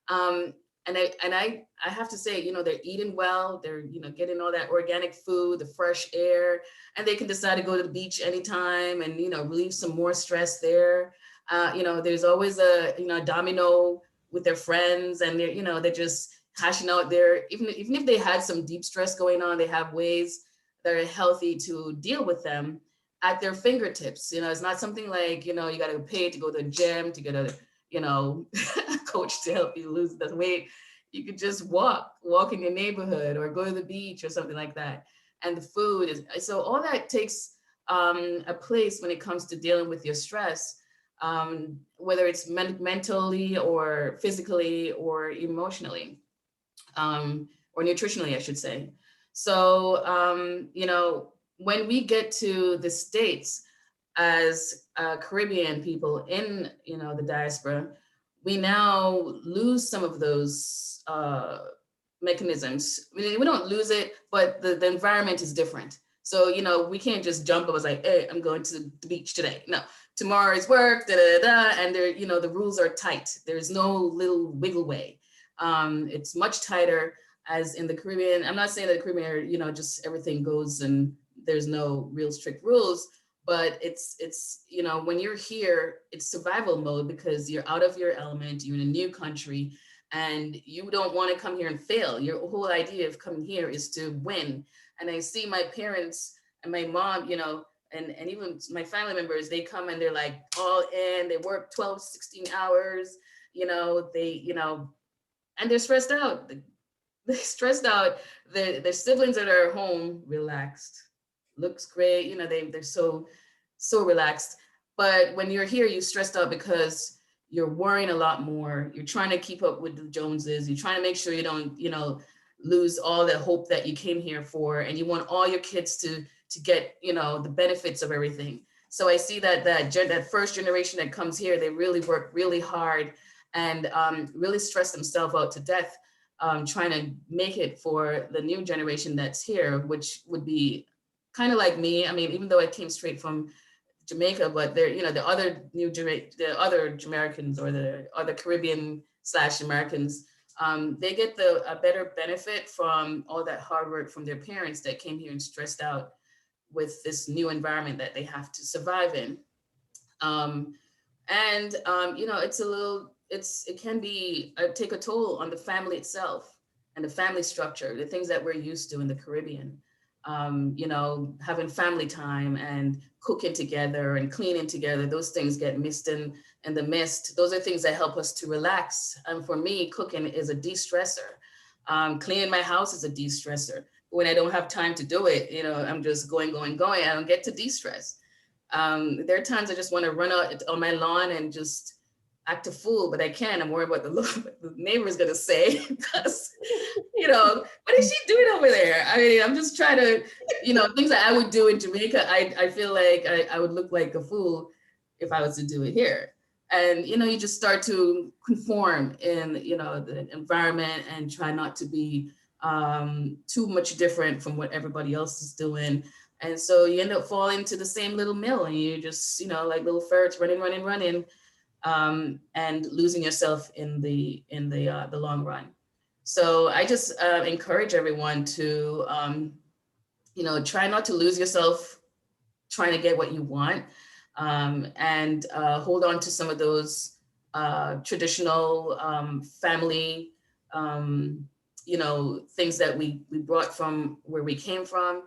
And I have to say, they're eating well, they're, getting all that organic food, the fresh air, and they can decide to go to the beach anytime and, relieve some more stress there. There's always a, domino with their friends, and they're just hashing out there. Even if they had some deep stress going on, they have ways that are healthy to deal with them at their fingertips. It's not something like, you got to pay to go to the gym, to get a, coach to help you lose the weight. You could just walk in your neighborhood or go to the beach or something like that. And the food is, so all that takes a place when it comes to dealing with your stress, whether it's mentally or physically or emotionally, or nutritionally, I should say. So, when we get to the States as Caribbean people in, the diaspora, we now lose some of those mechanisms. We don't lose it, but the environment is different. So, we can't just jump up and say, hey, I'm going to the beach today. No, tomorrow is work, and there, the rules are tight. There's no little wiggle way. It's much tighter as in the Caribbean. I'm not saying that the Caribbean are, just everything goes and there's no real strict rules, but it's, you know, when you're here, it's survival mode because you're out of your element, you're in a new country, and you don't want to come here and fail. Your whole idea of coming here is to win. And I see my parents and my mom, you know, and even my family members, they come and they're like all in, they work 12, 16 hours, you know, and they're stressed out. They're stressed out. Their siblings that are home, relaxed, looks great, you know, they're so relaxed. But when you're here, you're stressed out because you're worrying a lot more. You're trying to keep up with the Joneses. You're trying to make sure you don't, you know, lose all the hope that you came here for, and you want all your kids to get, you know, the benefits of everything. So I see that first generation that comes here, they really work really hard and really stress themselves out to death, trying to make it for the new generation that's here, which would be kind of like me. I mean, even though I came straight from Jamaica, but there, you know, the other Jamaicans or the other Caribbean/Americans, they get a better benefit from all that hard work from their parents that came here and stressed out with this new environment that they have to survive in. You know, it can be take a toll on the family itself and the family structure, the things that we're used to in the Caribbean. You know, having family time and cooking together and cleaning together, those things get missed in the mist. Those are things that help us to relax. And for me, cooking is a de-stressor. Cleaning my house is a de-stressor. When I don't have time to do it, you know, I'm just going. I don't get to de-stress. There are times I just want to run out on my lawn and just act a fool, but I can't. I'm worried about what the neighbor's gonna say because, you know, what is she doing over there? I mean, I'm just trying to, you know, things that I would do in Jamaica. I feel like I would look like a fool if I was to do it here. And, you know, you just start to conform in, you know, the environment and try not to be too much different from what everybody else is doing. And so you end up falling into the same little mill and you just, you know, like little ferrets running, and losing yourself in the long run. So I just encourage everyone to, you know, try not to lose yourself trying to get what you want, and hold on to some of those traditional family, you know, things that we brought from where we came from.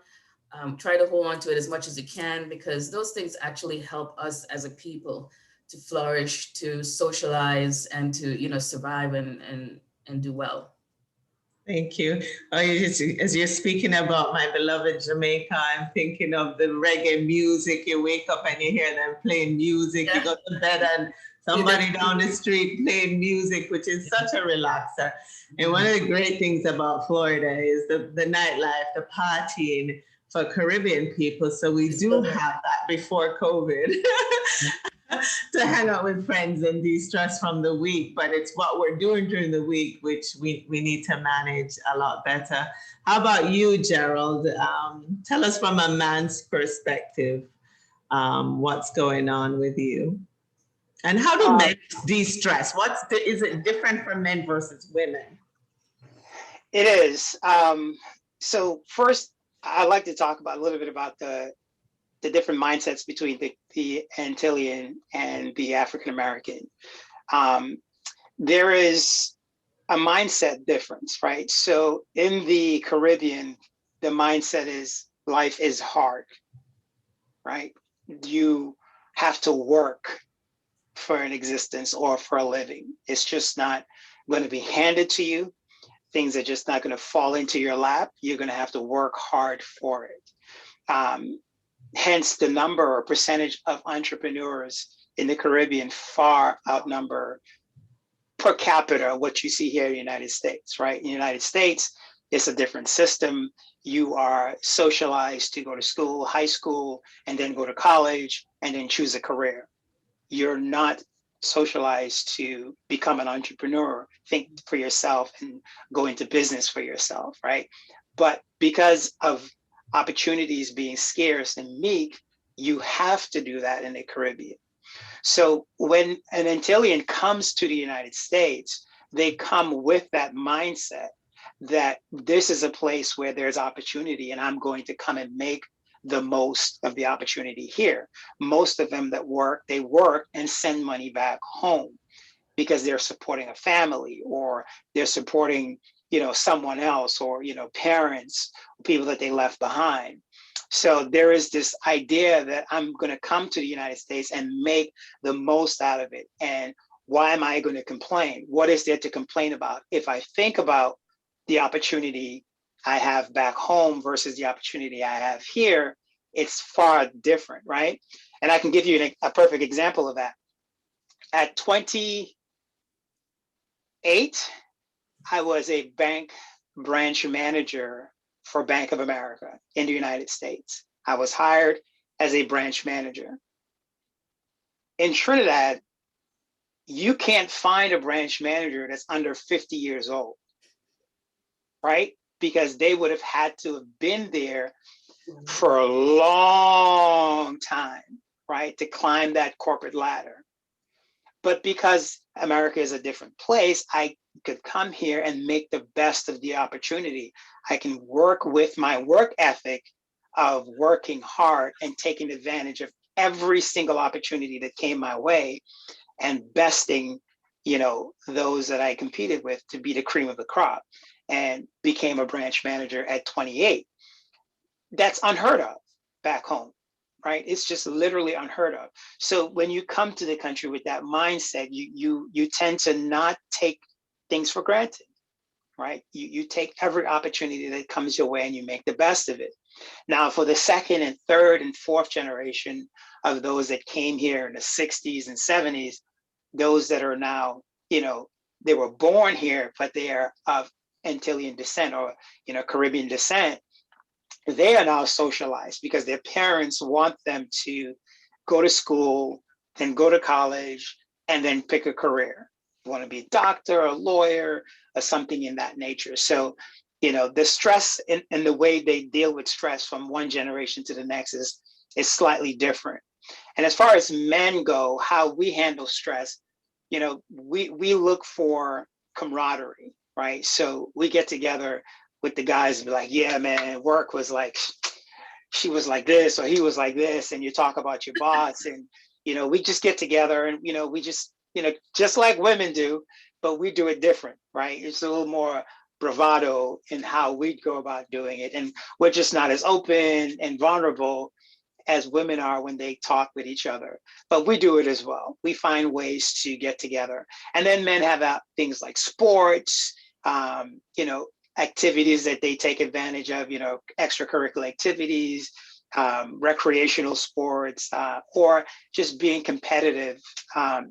Try to hold on to it as much as you can, because those things actually help us as a people to flourish, to socialize, and to, you know, survive and do well. Thank you. As you're speaking about my beloved Jamaica, I'm thinking of the reggae music. You wake up and you hear them playing music. Yeah. You go to bed and somebody down the street playing music, which is such a relaxer. And one of the great things about Florida is the nightlife, the partying for Caribbean people. So we do have that before COVID. To hang out with friends and de-stress from the week, but it's what we're doing during the week, which we need to manage a lot better. How about you, Gerald? Tell us from a man's perspective, what's going on with you? And how do men de-stress? Is it different for men versus women? It is. So first, I'd like to talk about a little bit about the different mindsets between the Antillean and the African American. There is a mindset difference, right? So in the Caribbean, the mindset is life is hard, right? You have to work for an existence or for a living. It's just not going to be handed to you. Things are just not going to fall into your lap. You're going to have to work hard for it. Hence, the number or percentage of entrepreneurs in the Caribbean far outnumber per capita what you see here in the United States, right? In the United States, it's a different system. You are socialized to go to school, high school, and then go to college, and then choose a career. You're not socialized to become an entrepreneur, think for yourself, and go into business for yourself, right? But because of opportunities being scarce and meek, you have to do that in the Caribbean. So when an Antillean comes to the United States, they come with that mindset that this is a place where there's opportunity and I'm going to come and make the most of the opportunity here. Most of them that work, they work and send money back home because they're supporting a family, or they're supporting, someone else, or, parents, people that they left behind. So there is this idea that I'm going to come to the United States and make the most out of it. And why am I going to complain? What is there to complain about? If I think about the opportunity I have back home versus the opportunity I have here, it's far different, right? And I can give you a perfect example of that. At 28, I was a bank branch manager for Bank of America in the United States. I was hired as a branch manager. In Trinidad, you can't find a branch manager that's under 50 years old, right? Because they would have had to have been there for a long time, right? To climb that corporate ladder. But because America is a different place, I could come here and make the best of the opportunity. I can work with my work ethic of working hard and taking advantage of every single opportunity that came my way, and besting, those that I competed with to be the cream of the crop, and became a branch manager at 28. That's unheard of back home, right? It's just literally unheard of. So when you come to the country with that mindset, you tend to not take things for granted, right? You take every opportunity that comes your way and you make the best of it. Now, for the second and third and fourth generation of those that came here in the 60s and 70s, those that are now, they were born here, but they are of Antillean descent, or, Caribbean descent, they are now socialized because their parents want them to go to school, then go to college, and then pick a career. You want to be a doctor, a lawyer, or something in that nature. So, the stress and the way they deal with stress from one generation to the next is slightly different. And as far as men go, how we handle stress, we look for camaraderie, right? So we get together with the guys and be like, yeah, man, work was like, she was like this, or he was like this, and you talk about your boss, and we just get together and we just just like women do, but we do it different, right? It's a little more bravado in how we go about doing it, and we're just not as open and vulnerable as women are when they talk with each other. But we do it as well. We find ways to get together. And then men have things like sports, activities that they take advantage of, extracurricular activities, recreational sports, or just being competitive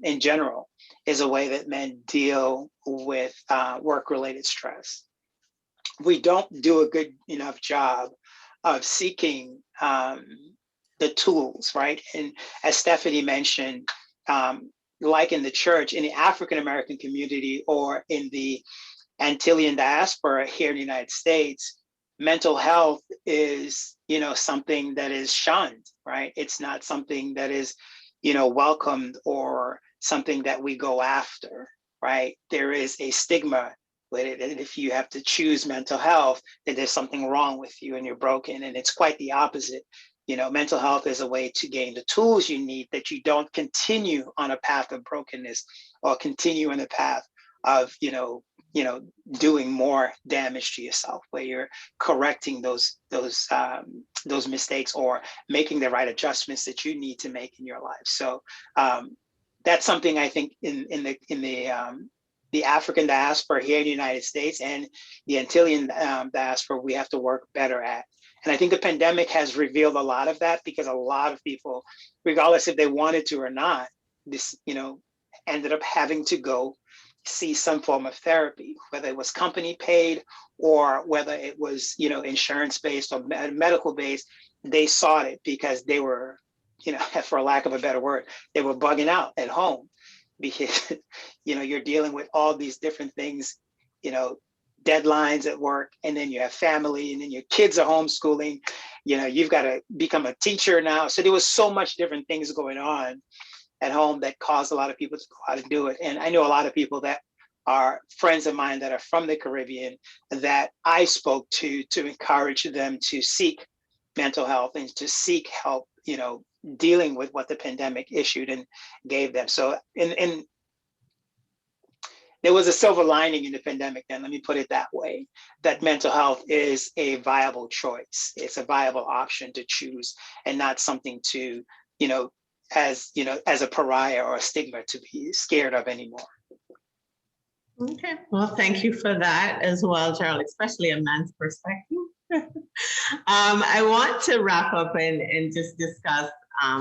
in general is a way that men deal with work-related stress. We don't do a good enough job of seeking the tools, right? And as Stephanie mentioned, like in the church, in the African-American community, or in the Antillean diaspora here in the United States, mental health is, something that is shunned, right? It's not something that is, welcomed, or something that we go after, right? There is a stigma with it. And if you have to choose mental health, then there's something wrong with you and you're broken. And it's quite the opposite. Mental health is a way to gain the tools you need, that you don't continue on a path of brokenness, or continue in a path of, doing more damage to yourself, where you're correcting those mistakes, or making the right adjustments that you need to make in your life. So that's something I think in the African diaspora here in the United States, and the Antillean diaspora, we have to work better at. And I think the pandemic has revealed a lot of that, because a lot of people, regardless if they wanted to or not, this, ended up having to go see some form of therapy, whether it was company paid, or whether it was, insurance based or medical based. They sought it because they were, for lack of a better word, they were bugging out at home, because, you're dealing with all these different things, deadlines at work, and then you have family, and then your kids are homeschooling, you've got to become a teacher now. So there was so much different things going on at home that caused a lot of people to go out and do it. And I know a lot of people that are friends of mine that are from the Caribbean that I spoke to encourage them to seek mental health and to seek help, dealing with what the pandemic issued and gave them. So, and there was a silver lining in the pandemic, then let me put it that way, that mental health is a viable choice. It's a viable option to choose and not something to, as a pariah or a stigma to be scared of anymore. Okay, well, thank you for that as well, Gerald, especially a man's perspective. I want to wrap up and just discuss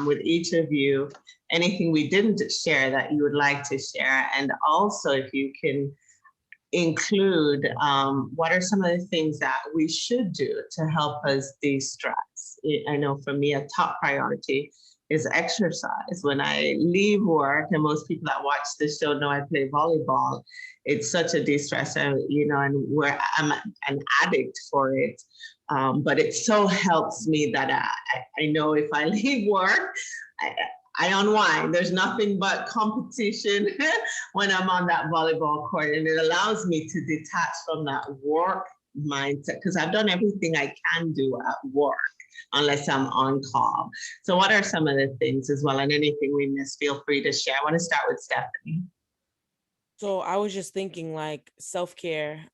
with each of you anything we didn't share that you would like to share. And also, if you can include what are some of the things that we should do to help us de-stress. I know for me, a top priority is exercise. When I leave work, and most people that watch this show know I play volleyball, it's such a de-stressor, and where I'm an addict for it. But it so helps me that I know if I leave work, I unwind. There's nothing but competition when I'm on that volleyball court, and it allows me to detach from that work mindset because I've done everything I can do at work unless I'm on call. So what are some of the things as well, and anything we missed, feel free to share. I want to start with Stephanie. So I was just thinking like self-care,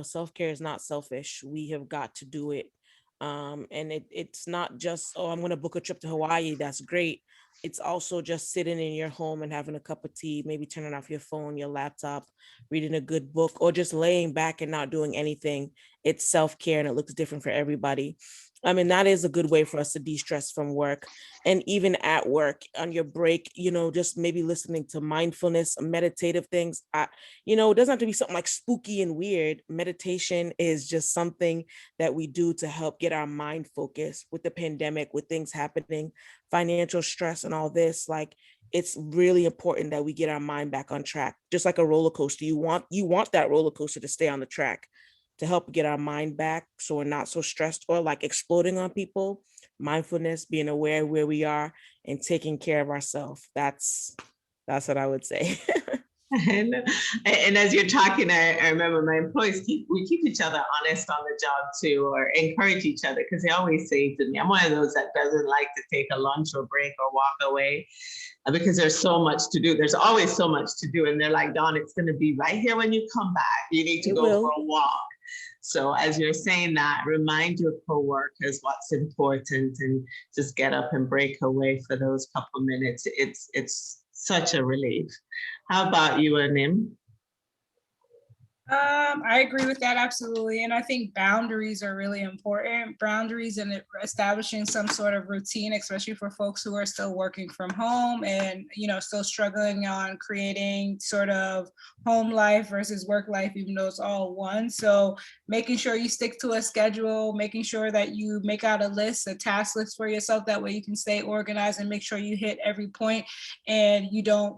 self-care is not selfish. We have got to do it. And it's not just, oh, I'm going to book a trip to Hawaii. That's great. It's also just sitting in your home and having a cup of tea, maybe turning off your phone, your laptop, reading a good book, or just laying back and not doing anything. It's self-care, and it looks different for everybody. I mean, that is a good way for us to de-stress from work. And even at work on your break, just maybe listening to mindfulness, meditative things. It doesn't have to be something like spooky and weird. Meditation is just something that we do to help get our mind focused with the pandemic, with things happening, financial stress and all this. Like, it's really important that we get our mind back on track, just like a roller coaster. You want that roller coaster to stay on the track, to help get our mind back so we're not so stressed or like exploding on people. Mindfulness, being aware of where we are and taking care of ourselves. That's what I would say. And as you're talking, I remember my employees we keep each other honest on the job too, or encourage each other, because they always say to me, I'm one of those that doesn't like to take a lunch or break or walk away because there's so much to do. There's always so much to do. And they're like, Dawn, it's going to be right here when you come back. You need to go for a walk. So as you're saying that, remind your coworkers what's important and just get up and break away for those couple minutes. It's such a relief. How about you, Anim? I agree with that absolutely, and I think boundaries are really important. Boundaries and establishing some sort of routine, especially for folks who are still working from home and still struggling on creating sort of home life versus work life, even though it's all one. So making sure you stick to a schedule, making sure that you make out a task list for yourself. That way you can stay organized and make sure you hit every point, and you don't.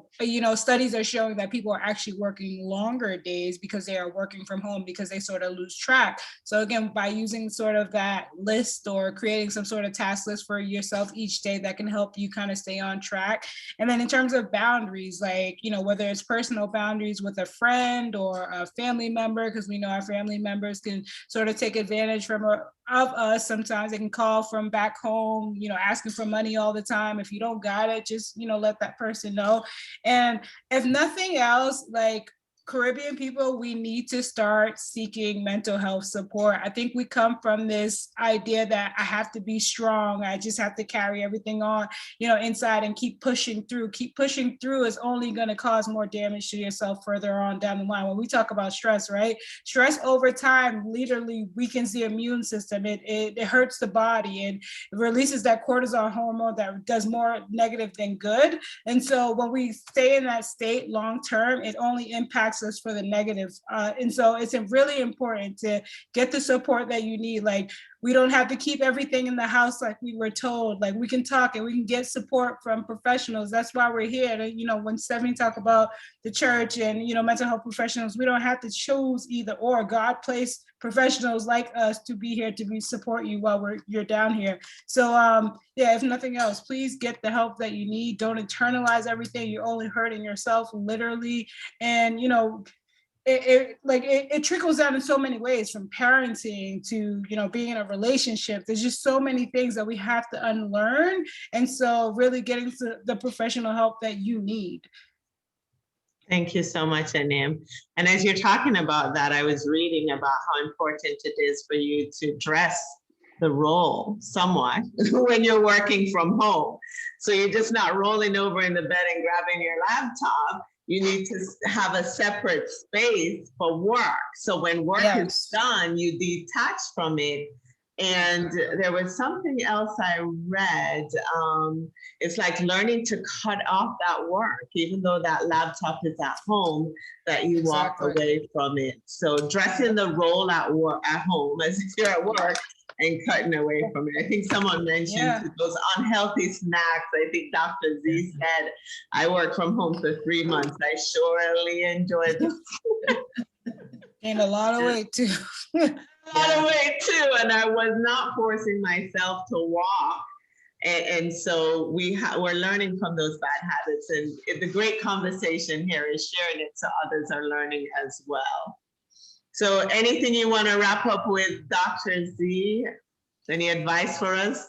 Studies are showing that people are actually working longer days because they are working from home, because they sort of lose track. So again, by using sort of that list or creating some sort of task list for yourself each day, that can help you kind of stay on track. And then in terms of boundaries, like, whether it's personal boundaries with a friend or a family member, because we know our family members can sort of take advantage of us. Sometimes they can call from back home, asking for money all the time. If you don't got it, just, let that person know. And if nothing else, like, Caribbean people, we need to start seeking mental health support. I think we come from this idea that I have to be strong. I just have to carry everything on, inside and keep pushing through. Keep pushing through is only going to cause more damage to yourself further on down the line. When we talk about stress, right? Stress over time literally weakens the immune system. It hurts the body, and it releases that cortisol hormone that does more negative than good. And so when we stay in that state long term, it only impacts us for the negative. And so it's really important to get the support that you need. Like, we don't have to keep everything in the house like we were told. Like, we can talk and we can get support from professionals. That's why we're here. When Stephanie talked about the church and, mental health professionals, we don't have to choose either or. God placed professionals like us to be here to support you while you're down here. So if nothing else, please get the help that you need. Don't internalize everything. You're only hurting yourself, literally. And it trickles down in so many ways, from parenting to, you know, being in a relationship. There's just so many things that we have to unlearn. And so really getting to the professional help that you need. Thank you so much, Anim. And as you're talking about that, I was reading about how important it is for you to dress the role somewhat when you're working from home. So you're just not rolling over in the bed and grabbing your laptop. You need to have a separate space for work. So when work is done, you detach from it. And there was something else I read. It's like learning to cut off that work, even though that laptop is at home, that you walk away from it. So dressing the role at home as if you're at work and cutting away from it. I think someone mentioned those unhealthy snacks. I think Dr. Z said, I worked from home for 3 months. I surely enjoyed them. Gained a lot of weight too. A lot of weight too, and I was not forcing myself to walk. And so we're learning from those bad habits. And the great conversation here is sharing it so others are learning as well. So anything you want to wrap up with, Dr. Z? Any advice for us?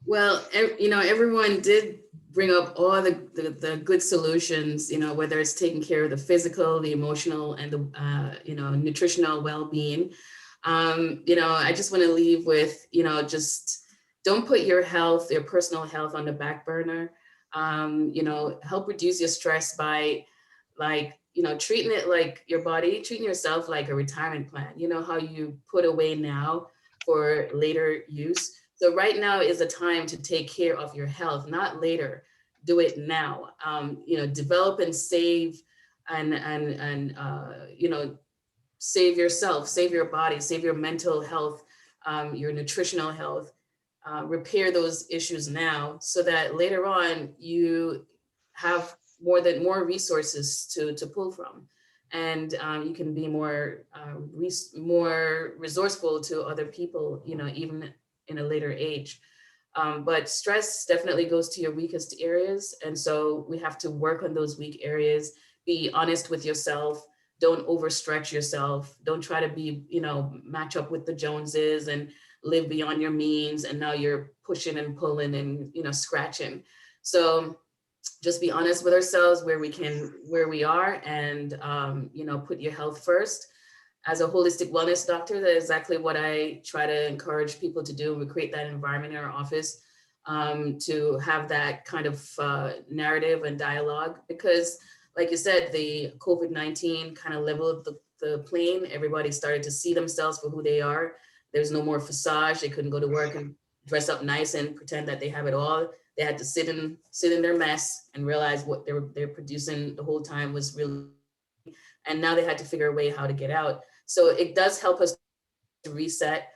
Well, you know, everyone did bring up all the good solutions, you know, whether it's taking care of the physical, the emotional, and the, you know, nutritional well-being. You know, I just want to leave with, you know, just don't put your health, your personal health on the back burner. You know, help reduce your stress by, like, you know, treating it like your body, treating yourself like a retirement plan. You know, how you put away now for later use. So right now is the time to take care of your health, not later. Do it now. You know, develop and save and you know, save yourself, save your body, save your mental health, your nutritional health, repair those issues now so that later on you have more resources to pull from. And you can be more resourceful to other people, you know, even in a later age. But stress definitely goes to your weakest areas. And so we have to work on those weak areas, be honest with yourself. Don't overstretch yourself. Don't try to be, you know, match up with the Joneses and live beyond your means. And now you're pushing and pulling and, you know, scratching. So just be honest with ourselves where we are, and, you know, put your health first. As a holistic wellness doctor, that's exactly what I try to encourage people to do. We create that environment in our office to have that kind of narrative and dialogue, because like you said, the COVID-19 kind of leveled the plane. Everybody started to see themselves for who they are. There's no more facade. They couldn't go to work and dress up nice and pretend that they have it all. They had to sit in their mess and realize what they're producing the whole time was really, and now they had to figure a way how to get out. So it does help us to reset.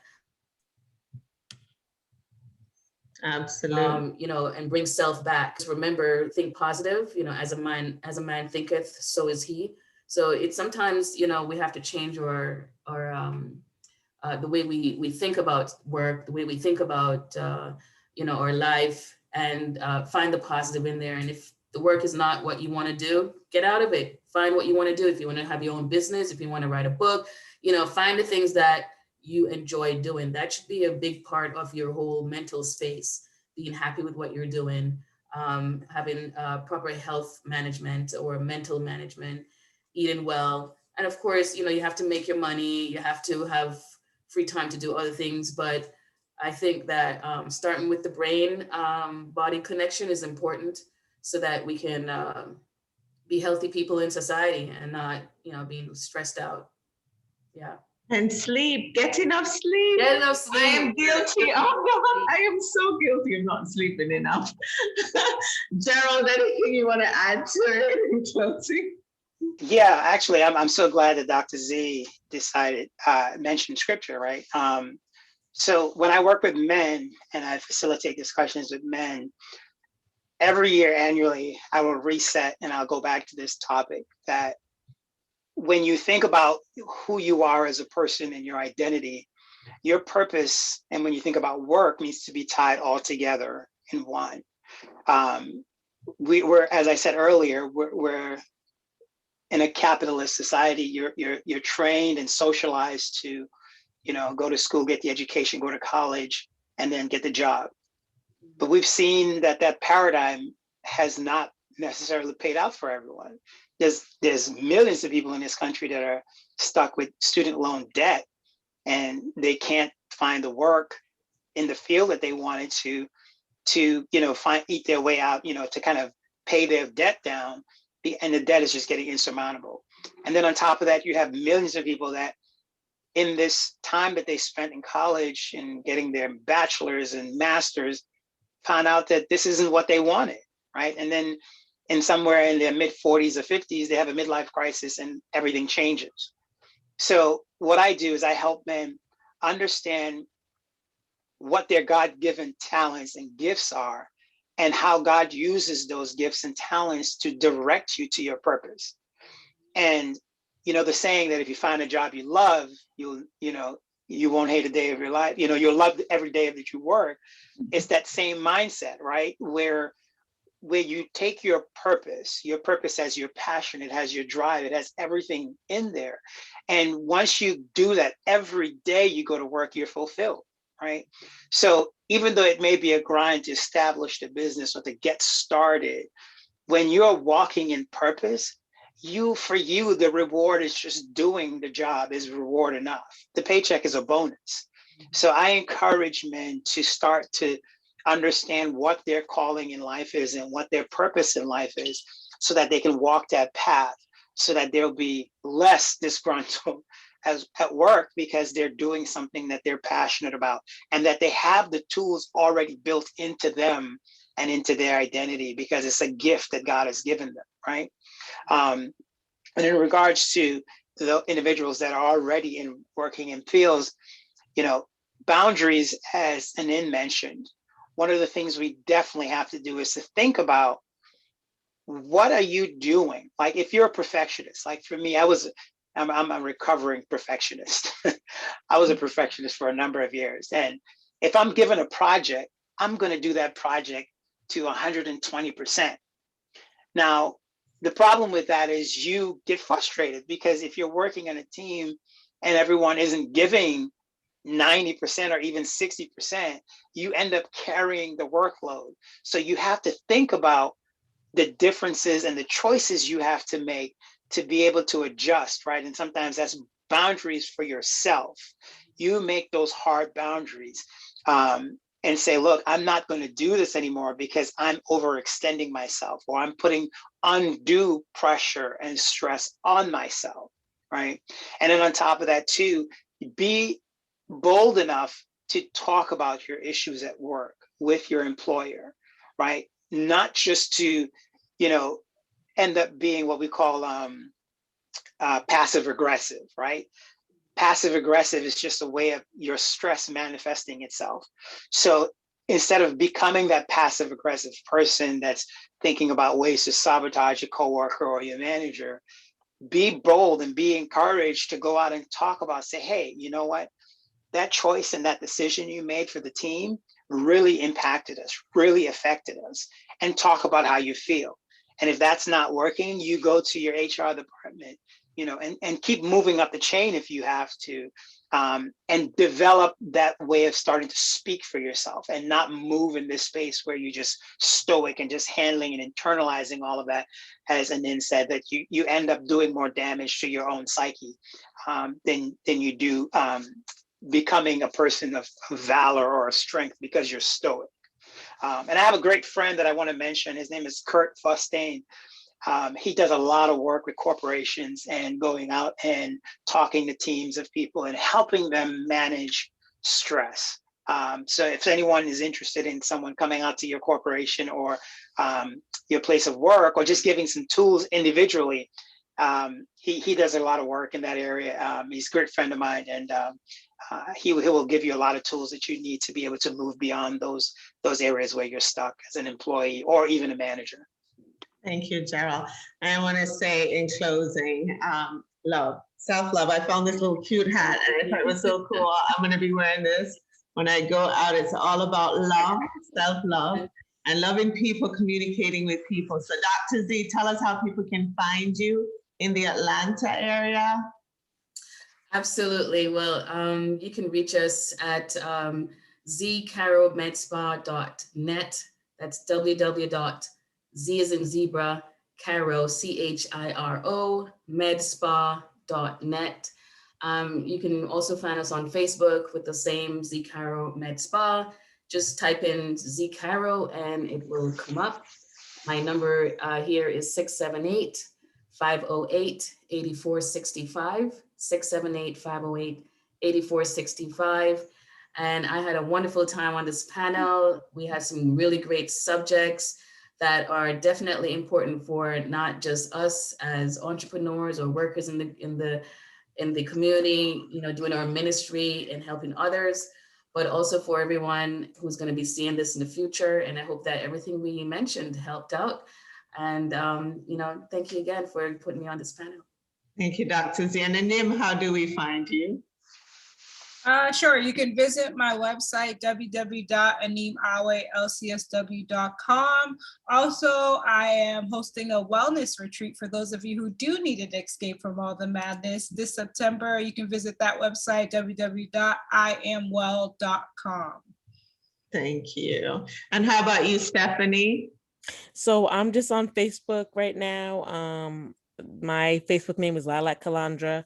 Absolutely. You know, and bring self back. Remember, think positive. You know, as a man thinketh, so is he. So it's sometimes, you know, we have to change our the way we think about work, the way we think about you know, our life, and find the positive in there. And if the work is not what you want to do, get out of it. Find what you want to do. If you want to have your own business, if you want to write a book, you know, find the things that you enjoy doing. That should be a big part of your whole mental space, being happy with what you're doing, having proper health management or mental management, eating well. And of course, you know, you have to make your money, you have to have free time to do other things. But I think that starting with the brain body connection is important so that we can be healthy people in society and not, you know, being stressed out. Yeah. And sleep, get enough sleep. Get enough sleep. I am guilty. Oh God, I am so guilty of not sleeping enough. Gerald, anything you want to add to it in closing? Yeah, actually, I'm so glad that Dr. Z mentioned scripture, right? So when I work with men and I facilitate discussions with men, every year annually, I will reset and I'll go back to this topic that when you think about who you are as a person and your identity, your purpose, and when you think about work, needs to be tied all together in one. We're, as I said earlier, we're in a capitalist society, you're trained and socialized to, go to school, get the education, go to college, and then get the job. But we've seen that paradigm has not necessarily paid out for everyone. There's millions of people in this country that are stuck with student loan debt, and they can't find the work in the field that they wanted to eat their way out, to kind of pay their debt down, and the debt is just getting insurmountable. And then on top of that, you have millions of people that in this time that they spent in college and getting their bachelor's and master's, found out that this isn't what they wanted, right? And then in somewhere in their mid 40s or 50s, they have a midlife crisis and everything changes. So what I do is I help men understand what their God-given talents and gifts are, and how God uses those gifts and talents to direct you to your purpose. And the saying that if you find a job you love, you won't hate a day of your life. You'll love every day that you work. It's that same mindset, right? Where you take your purpose has your passion, it has your drive, it has everything in there. And once you do that every day you go to work, you're fulfilled, right? So even though it may be a grind to establish the business or to get started, when you're walking in purpose, for you, the reward is just doing the job is reward enough. The paycheck is a bonus. So I encourage men to start to understand what their calling in life is and what their purpose in life is, so that they can walk that path, so that they'll be less disgruntled at work because they're doing something that they're passionate about, and that they have the tools already built into them and into their identity, because it's a gift that God has given them, right? And in regards to the individuals that are already working in fields, boundaries, as Anin mentioned, one of the things we definitely have to do is to think about, what are you doing? Like if you're a perfectionist, like for me, I'm a recovering perfectionist. I was a perfectionist for a number of years. And if I'm given a project, I'm going to do that project to 120%. Now, the problem with that is you get frustrated, because if you're working on a team and everyone isn't giving 90% or even 60%, you end up carrying the workload. So you have to think about the differences and the choices you have to make to be able to adjust, right? And sometimes that's boundaries for yourself. You make those hard boundaries and say, look, I'm not going to do this anymore because I'm overextending myself, or I'm putting undue pressure and stress on myself, right? And then on top of that too, be bold enough to talk about your issues at work with your employer, right? Not just to, end up being what we call passive aggressive, right? Passive aggressive is just a way of your stress manifesting itself. So instead of becoming that passive aggressive person that's thinking about ways to sabotage a coworker or your manager, be bold and be encouraged to go out and talk about, say, hey, you know what? That choice and that decision you made for the team really impacted us, really affected us, and talk about how you feel. And if that's not working, you go to your HR department, and keep moving up the chain if you have to, and develop that way of starting to speak for yourself and not move in this space where you're just stoic and just handling and internalizing all of that, as Anin said, that you end up doing more damage to your own psyche than you do becoming a person of valor or strength because you're stoic. And I have a great friend that I want to mention. His name is Kurt Fustain. He does a lot of work with corporations and going out and talking to teams of people and helping them manage stress. So if anyone is interested in someone coming out to your corporation or your place of work, or just giving some tools individually, he does a lot of work in that area. He's a great friend of mine, and he will give you a lot of tools that you need to be able to move beyond those areas where you're stuck as an employee or even a manager. Thank you, Gerald. I want to say in closing, love, self-love. I found this little cute hat and I thought it was so cool. I'm going to be wearing this when I go out. It's all about love, self-love, and loving people, communicating with people. So Dr. Z, tell us how people can find you in the Atlanta area? Absolutely. Well, you can reach us at zcaromedspa.net. That's www.z as in zebra, Caro, CHIRO, medspa.net. You can also find us on Facebook with the same Z Caro Med Spa. Just type in Z Caro and it will come up. My number here is 678-508-8465, 678-508-8465. And I had a wonderful time on this panel. We had some really great subjects that are definitely important for not just us as entrepreneurs or workers in the community, you know, doing our ministry and helping others, but also for everyone who's going to be seeing this in the future. And I hope that everything we mentioned helped out. And, you know, thank you again for putting me on this panel. Thank you, Dr. Z. And Anim, how do we find you? Sure, you can visit my website, www.animawelcsw.com. Also, I am hosting a wellness retreat for those of you who do need an escape from all the madness. This September, you can visit that website, www.iamwell.com. Thank you. And how about you, Stephanie? So I'm just on Facebook right now. My Facebook name is Lilac Calandra.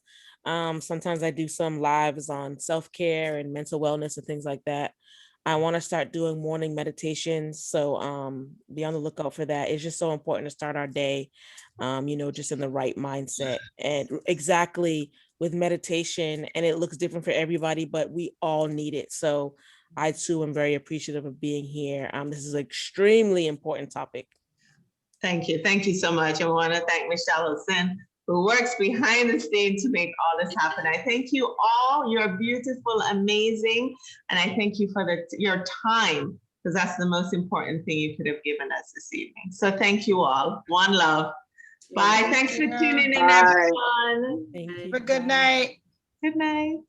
Sometimes I do some lives on self-care and mental wellness and things like that. I want to start doing morning meditations. So be on the lookout for that. It's just so important to start our day, you know, just in the right mindset. And exactly with meditation, and it looks different for everybody, but we all need it. So I too am very appreciative of being here. This is an extremely important topic. Thank you. Thank you so much. And we want to thank Michelle Olsen, who works behind the scenes to make all this happen. I thank you all. You're beautiful, amazing. And I thank you for your time, because that's the most important thing you could have given us this evening. So thank you all. One love. Bye. Thanks for tuning in, everyone. Thank you. Have a good night. Good night.